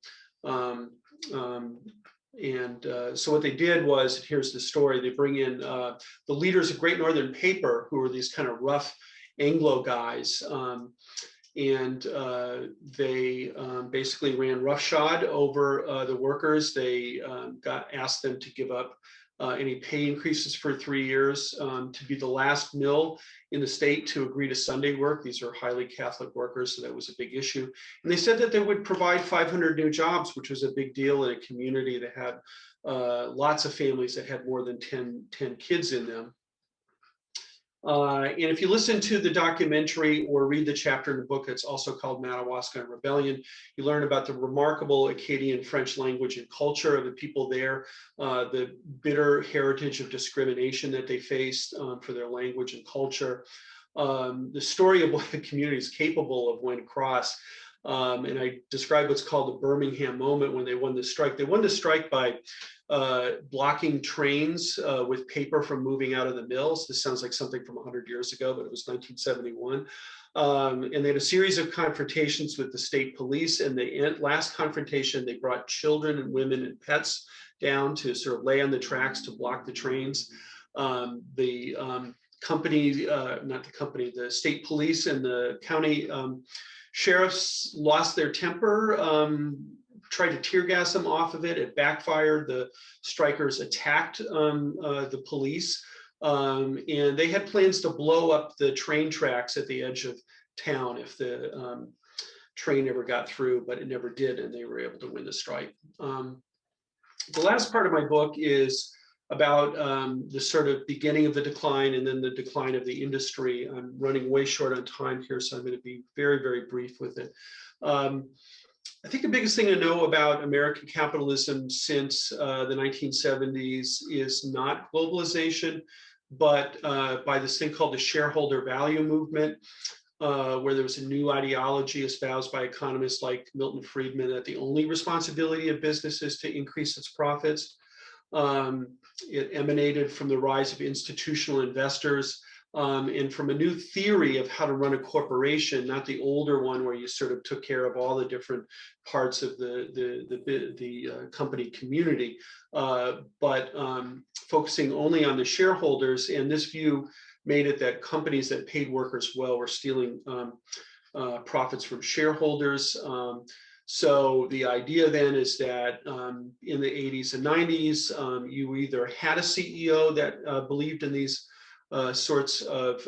So what they did was, here's the story, they bring in the leaders of Great Northern Paper, who were these kind of rough Anglo guys, and they basically ran roughshod over the workers. They asked them to give up any pay increases for 3 years, to be the last mill in the state to agree to Sunday work. These are highly Catholic workers, so that was a big issue. And they said that they would provide 500 new jobs, which was a big deal in a community that had lots of families that had more than 10 kids in them. And if you listen to the documentary or read the chapter in the book, it's also called Madawaska Rebellion, you learn about the remarkable Acadian French language and culture of the people there, the bitter heritage of discrimination that they faced for their language and culture, the story of what the community is capable of when crossed. And I describe what's called the Birmingham moment when they won the strike. They won the strike by blocking trains with paper from moving out of the mills. This sounds like something from 100 years ago, but it was 1971. And they had a series of confrontations with the state police. And the last confrontation, they brought children and women and pets down to sort of lay on the tracks to block the trains. The state police and the county sheriffs lost their temper, tried to tear gas them off of it. It backfired. The strikers attacked the police, and they had plans to blow up the train tracks at the edge of town if the train ever got through, but it never did, and they were able to win the strike. The last part of my book is about the sort of beginning of the decline and then the decline of the industry. I'm running way short on time here, so I'm going to be very, very brief with it. I think the biggest thing to know about American capitalism since the 1970s is not globalization, but by this thing called the shareholder value movement, where there was a new ideology espoused by economists like Milton Friedman that the only responsibility of business is to increase its profits. It emanated from the rise of institutional investors and from a new theory of how to run a corporation, not the older one where you sort of took care of all the different parts of the company community, but focusing only on the shareholders. And this view made it that companies that paid workers well were stealing profits from shareholders. So the idea then is that in the 80s and 90s, you either had a CEO that believed in these sorts of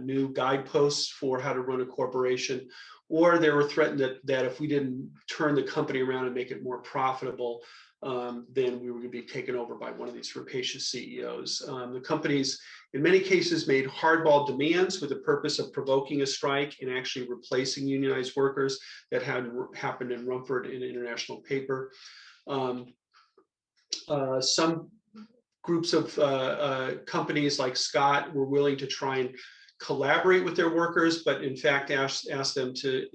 new guideposts for how to run a corporation, or they were threatened that if we didn't turn the company around and make it more profitable, then we were going to be taken over by one of these rapacious CEOs. The companies, in many cases, made hardball demands with the purpose of provoking a strike and actually replacing unionized workers. That had happened in Rumford in International Paper. Some groups of companies like Scott were willing to try and collaborate with their workers, but in fact ask them to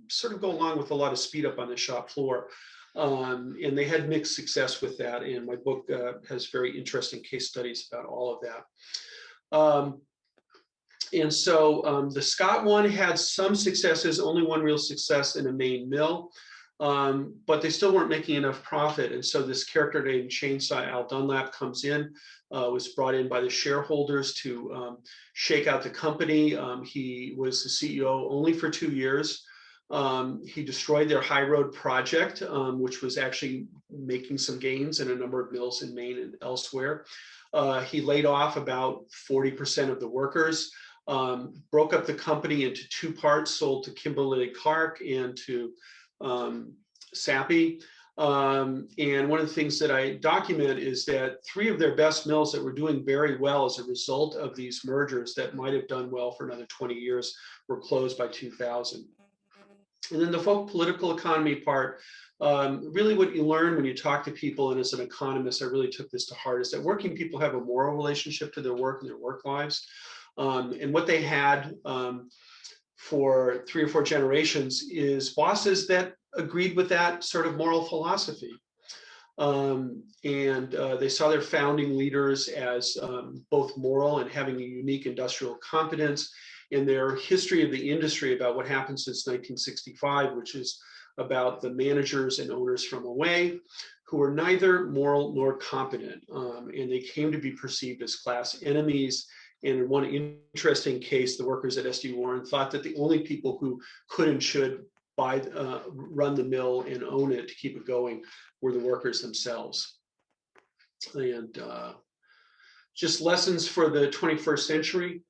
sort of go along with a lot of speed up on the shop floor. And they had mixed success with that. And my book has very interesting case studies about all of that. And so the Scott one had some successes, only one real success in a Maine mill, but they still weren't making enough profit. And so this character named Chainsaw Al Dunlap comes in, was brought in by the shareholders to shake out the company. He was the CEO only for 2 years. He destroyed their high road project, which was actually making some gains in a number of mills in Maine and elsewhere. He laid off about 40% of the workers, broke up the company into 2 parts, sold to Kimberly Clark and to Sappi. And one of the things that I document is that 3 of their best mills that were doing very well as a result of these mergers that might have done well for another 20 years were closed by 2000. And then the political economy part, really what you learn when you talk to people, and as an economist, I really took this to heart, is that working people have a moral relationship to their work and their work lives. And what they had for 3 or 4 generations is bosses that agreed with that sort of moral philosophy. And they saw their founding leaders as both moral and having a unique industrial competence. In their history of the industry about what happened since 1965, which is about the managers and owners from away who were neither moral nor competent. And they came to be perceived as class enemies. And in one interesting case, the workers at SD Warren thought that the only people who could and should run the mill and own it to keep it going were the workers themselves. And just lessons for the 21st century.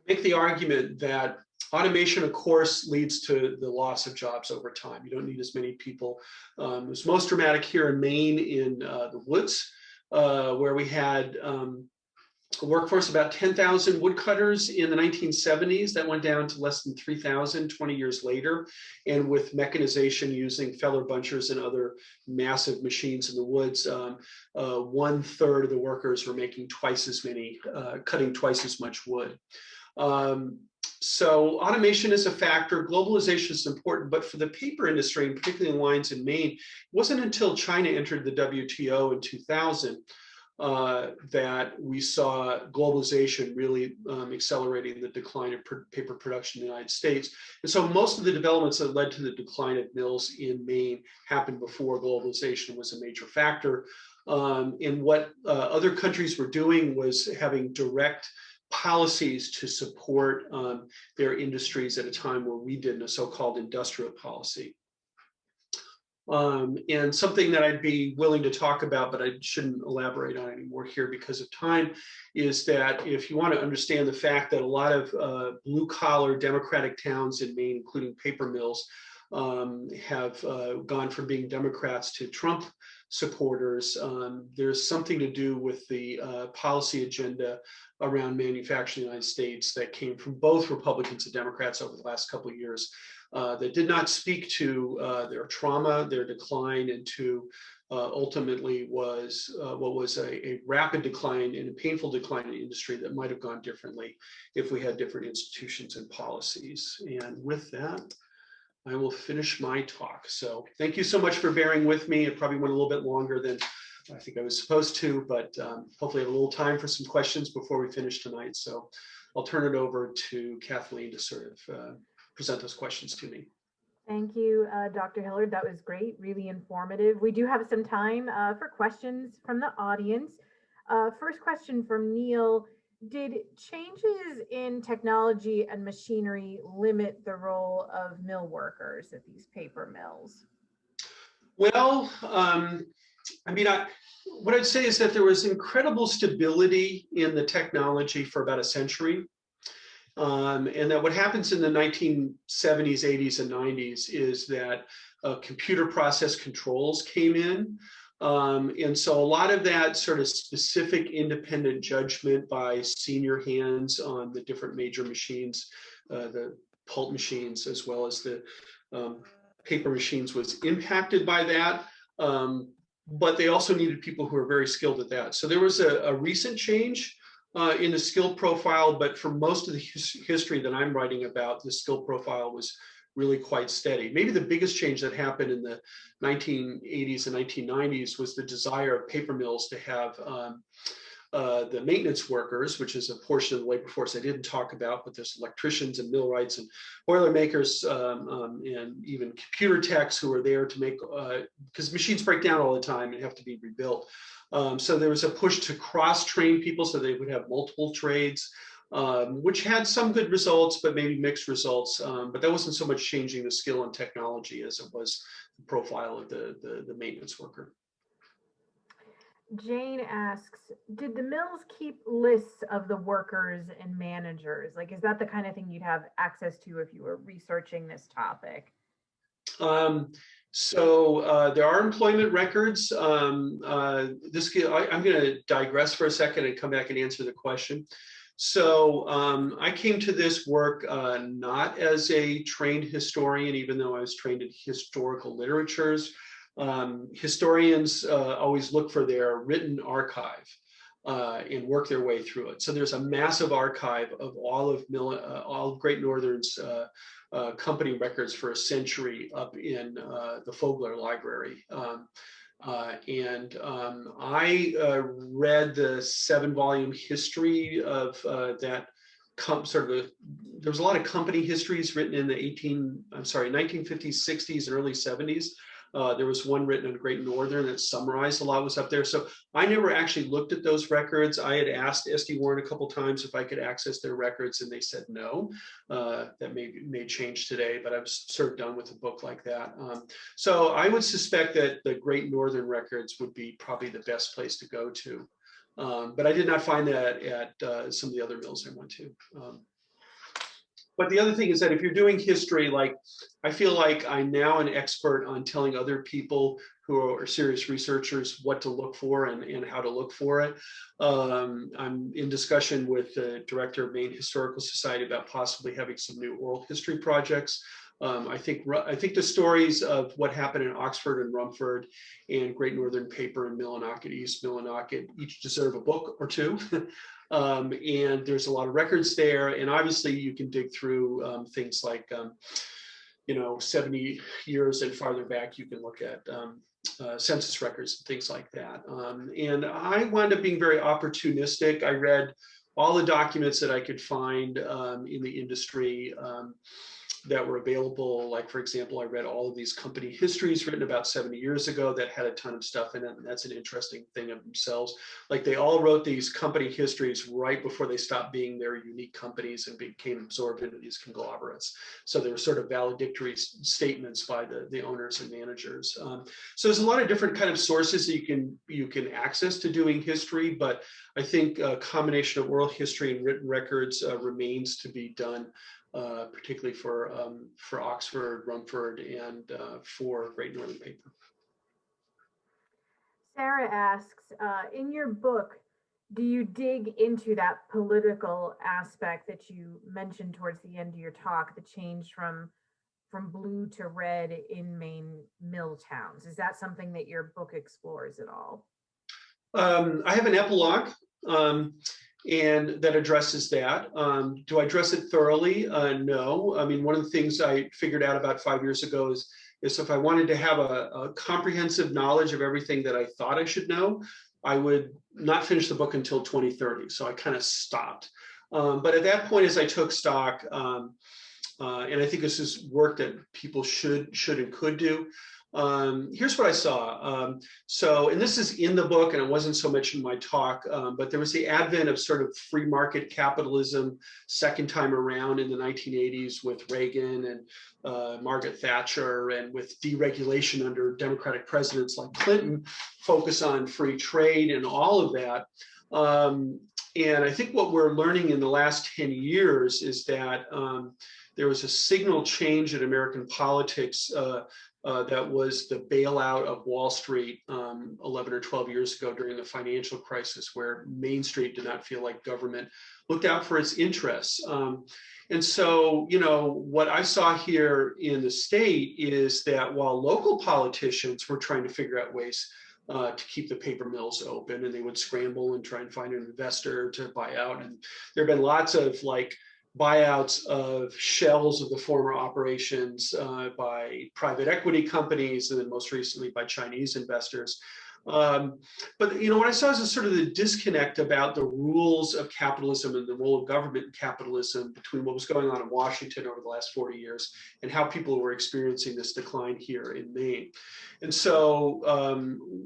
Make the argument that automation, of course, leads to the loss of jobs over time. You don't need as many people. It was most dramatic here in Maine in the woods, where we had a workforce of about 10,000 woodcutters in the 1970s. That went down to less than 3,000 20 years later. And with mechanization using feller bunchers and other massive machines in the woods, 1/3 of the workers were making twice as many, cutting twice as much wood. So automation is a factor. Globalization is important, but for the paper industry, and particularly in lines in Maine, it wasn't until China entered the WTO in 2000 that we saw globalization really accelerating the decline of paper production in the United States. And so most of the developments that led to the decline of mills in Maine happened before globalization was a major factor. And what other countries were doing was having direct policies to support their industries at a time where we did a so-called industrial policy. And something that I'd be willing to talk about, but I shouldn't elaborate on anymore here because of time, is that if you want to understand the fact that a lot of blue-collar Democratic towns in Maine, including paper mills, have gone from being Democrats to Trump supporters, there's something to do with the policy agenda around manufacturing in the United States that came from both Republicans and Democrats over the last couple of years. That did not speak to their trauma, their decline, and to ultimately was what was a rapid decline and a painful decline in the industry that might have gone differently if we had different institutions and policies. And with that, I will finish my talk. So thank you so much for bearing with me. It probably went a little bit longer than I think I was supposed to, but hopefully I have a little time for some questions before we finish tonight. So I'll turn it over to Kathleen to sort of present those questions to me. Thank you, Dr. Hillard. That was great, really informative. We do have some time for questions from the audience. First question from Neil. Did changes in technology and machinery limit the role of mill workers at these paper mills? Well, I mean, what I'd say is that there was incredible stability in the technology for about a century. And that what happens in the 1970s, 80s, and 90s is that computer process controls came in. And so a lot of that sort of specific independent judgment by senior hands on the different major machines, the pulp machines, as well as the paper machines, was impacted by that. But they also needed people who were very skilled at that. So there was a recent change in the skill profile, but for most of the history that I'm writing about, the skill profile was really quite steady. Maybe the biggest change that happened in the 1980s and 1990s was the desire of paper mills to have the maintenance workers, which is a portion of the labor force I didn't talk about, but there's electricians and millwrights and boilermakers and even computer techs who are there to make, because machines break down all the time and have to be rebuilt. So there was a push to cross-train people so they would have multiple trades, which had some good results, but maybe mixed results. But that wasn't so much changing the skill and technology as it was the profile of the maintenance worker. Jane asks, did the mills keep lists of the workers and managers? Like, is that the kind of thing you'd have access to if you were researching this topic? So there are employment records. I'm going to digress for a second and come back and answer the question. So I came to this work not as a trained historian, even though I was trained in historical literatures. Historians always look for their written archive and work their way through it. So there's a massive archive of all of Great Northern's company records for a century up in the Fogler Library. I read the 7-volume history of that there was a lot of company histories written in the 1950s, 60s, and early 70s. There was one written on Great Northern that summarized a lot was up there. So I never actually looked at those records. I had asked SD Warren a couple times if I could access their records, and they said no. That may change today, but I was sort of done with a book like that. So I would suspect that the Great Northern records would be probably the best place to go to. But I did not find that at some of the other mills I went to. But the other thing is that if you're doing history, like I feel like I'm now an expert on telling other people who are serious researchers what to look for and how to look for it. I'm in discussion with the director of Maine Historical Society about possibly having some new oral history projects. I think the stories of what happened in Oxford and Rumford and Great Northern Paper and Millinocket, East Millinocket, each deserve a book or two. And there's a lot of records there. And obviously you can dig through things like, 70 years and farther back, you can look at census records and things like that. And I wound up being very opportunistic. I read all the documents that I could find in the industry that were available. Like, for example, I read all of these company histories written about 70 years ago that had a ton of stuff in it. And that's an interesting thing of themselves. Like, they all wrote these company histories right before they stopped being their unique companies and became absorbed into these conglomerates. So they were sort of valedictory statements by the owners and managers. So there's a lot of different kind of sources that you can access to doing history, but I think a combination of oral history and written records remains to be done. Particularly for Oxford, Rumford, and for Great Northern Paper. Sarah asks, in your book, do you dig into that political aspect that you mentioned towards the end of your talk, the change from blue to red in Maine mill towns? Is that something that your book explores at all? I have an epilogue. And that addresses that. Do I address it thoroughly? No. I mean, one of the things I figured out about 5 years ago is if I wanted to have a comprehensive knowledge of everything that I thought I should know, I would not finish the book until 2030. So I kind of stopped. But at that point, as I took stock, and I think this is work that people should and could do. Here's what I saw. And this is in the book, and it wasn't so much in my talk, but there was the advent of sort of free market capitalism second time around in the 1980s with Reagan and Margaret Thatcher, and with deregulation under Democratic presidents like Clinton, focus on free trade and all of that. And I think what we're learning in the last 10 years is that there was a signal change in American politics that was the bailout of Wall Street 11 or 12 years ago during the financial crisis, where Main Street did not feel like government looked out for its interests. And so, what I saw here in the state is that while local politicians were trying to figure out ways to keep the paper mills open, and they would scramble and try and find an investor to buy out. And there have been lots of like buyouts of shells of the former operations by private equity companies, and then most recently by Chinese investors. But what I saw is a sort of the disconnect about the rules of capitalism and the role of government in capitalism between what was going on in Washington over the last 40 years and how people were experiencing this decline here in Maine. And so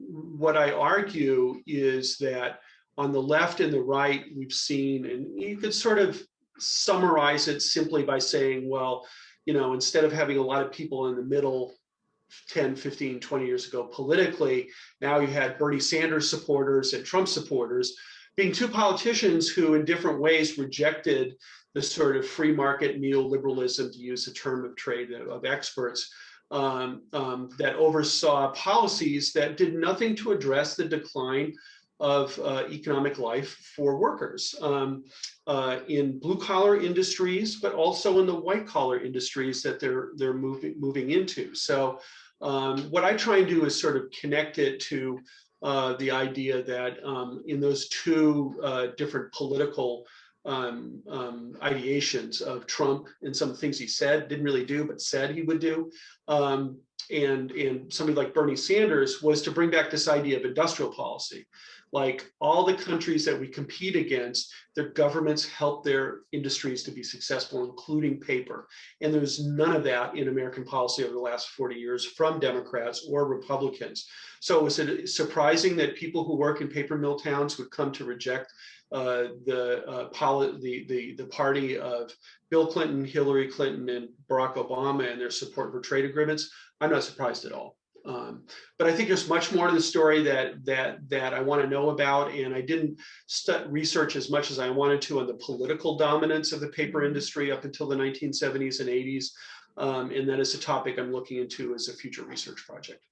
what I argue is that on the left and the right, we've seen, and you could sort of summarize it simply by saying, well, instead of having a lot of people in the middle 10, 15, 20 years ago politically, now you had Bernie Sanders supporters and Trump supporters being two politicians who in different ways rejected the sort of free market neoliberalism, to use the term of trade of experts, that oversaw policies that did nothing to address the decline of economic life for workers in blue collar industries, but also in the white collar industries that they're moving into. So what I try and do is sort of connect it to the idea that in those two different political ideations of Trump and some things he said, didn't really do, but said he would do, and somebody like Bernie Sanders, was to bring back this idea of industrial policy. Like all the countries that we compete against, their governments help their industries to be successful, including paper. And there's none of that in American policy over the last 40 years from Democrats or Republicans. So was it surprising that people who work in paper mill towns would come to reject the party of Bill Clinton, Hillary Clinton, and Barack Obama and their support for trade agreements? I'm not surprised at all. But I think there's much more to the story that I want to know about, and I didn't research as much as I wanted to on the political dominance of the paper industry up until the 1970s and 80s, and that is a topic I'm looking into as a future research project.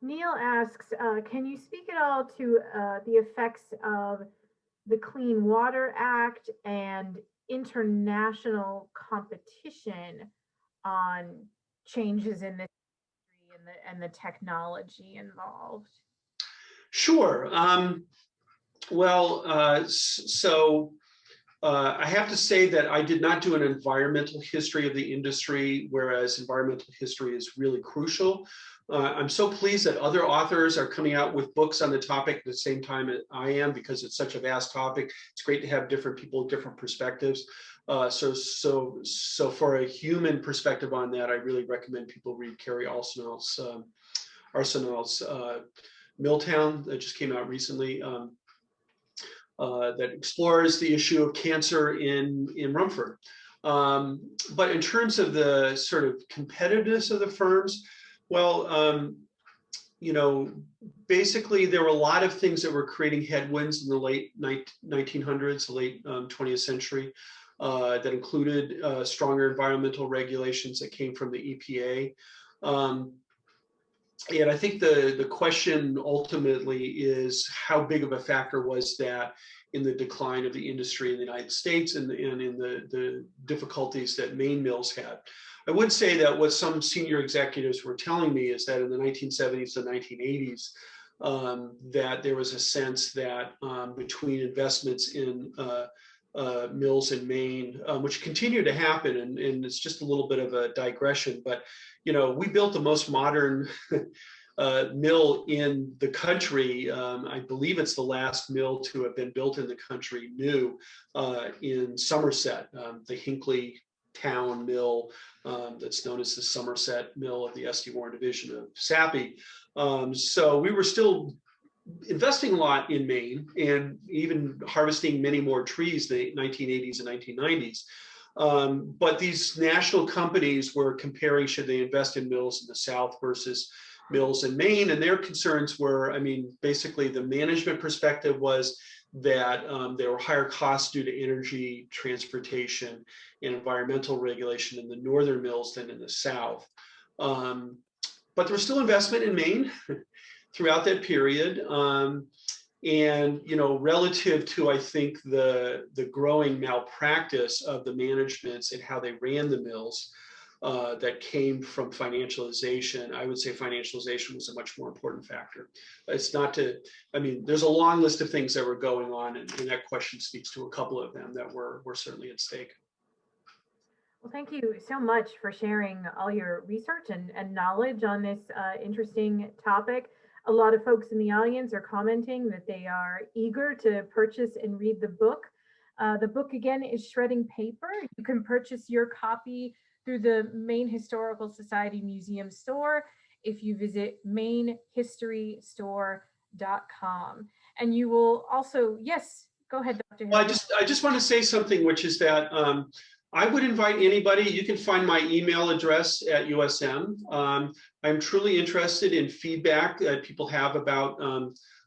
Neil asks, can you speak at all to the effects of the Clean Water Act and international competition on changes in this and the technology involved? Sure. So I have to say that I did not do an environmental history of the industry, whereas environmental history is really crucial. I'm so pleased that other authors are coming out with books on the topic at the same time that I am, because it's such a vast topic. It's great to have different people, different perspectives. So for a human perspective on that, I really recommend people read Carrie Arsenault's Milltown that just came out recently, that explores the issue of cancer in Rumford. But in terms of the sort of competitiveness of the firms, well, basically there were a lot of things that were creating headwinds in the late 1900s, the late 20th century. That included stronger environmental regulations that came from the EPA. And I think the question ultimately is how big of a factor was that in the decline of the industry in the United States and in the difficulties that Maine mills had. I would say that what some senior executives were telling me is that in the 1970s to 1980s, that there was a sense that between investments in mills in Maine, which continue to happen, and it's just a little bit of a digression, but we built the most modern mill in the country. I believe it's the last mill to have been built in the country new in Somerset, the Hinckley Town Mill, that's known as the Somerset Mill of the SD Warren Division of SAPI. So we were still investing a lot in Maine and even harvesting many more trees in the 1980s and 1990s. But these national companies were comparing, should they invest in mills in the South versus mills in Maine? And their concerns were, basically the management perspective was that there were higher costs due to energy, transportation, and environmental regulation in the northern mills than in the South. But there was still investment in Maine throughout that period. And, relative to, I think, the growing malpractice of the managements and how they ran the mills, that came from financialization, I would say financialization was a much more important factor. It's not to, I mean, there's a long list of things that were going on, and that question speaks to a couple of them that were certainly at stake. Well, thank you so much for sharing all your research and knowledge on this interesting topic. A lot of folks in the audience are commenting that they are eager to purchase and read the book. The book, again, is Shredding Paper. You can purchase your copy through the Maine Historical Society Museum store if you visit mainhistorystore.com. And you will also, yes, go ahead, Dr. Well, Hillard. I just want to say something, which is that I would invite anybody. You can find my email address at USM. I'm truly interested in feedback that people have about.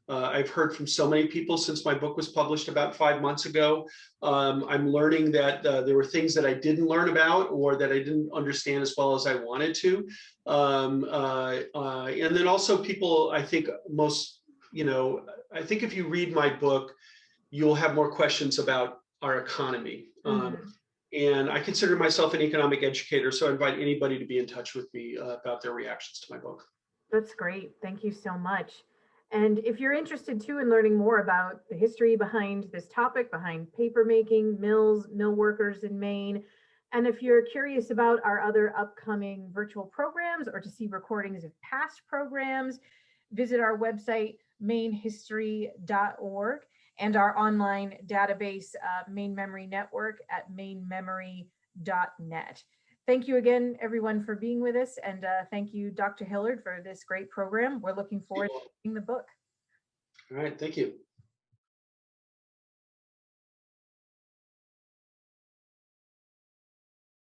I've heard from so many people since my book was published about 5 months ago. I'm learning that there were things that I didn't learn about or that I didn't understand as well as I wanted to. And then also people, I think I think if you read my book, you'll have more questions about our economy. And I consider myself an economic educator, so I invite anybody to be in touch with me about their reactions to my book. That's great. Thank you so much. And if you're interested too in learning more about the history behind this topic, behind paper making, mills, mill workers in Maine, and if you're curious about our other upcoming virtual programs or to see recordings of past programs, visit our website, mainhistory.org, and our online database, Maine Memory Network at mainmemory.net. Thank you again, everyone, for being with us. And thank you, Dr. Hillard, for this great program. We're looking forward to reading the book. All right, thank you.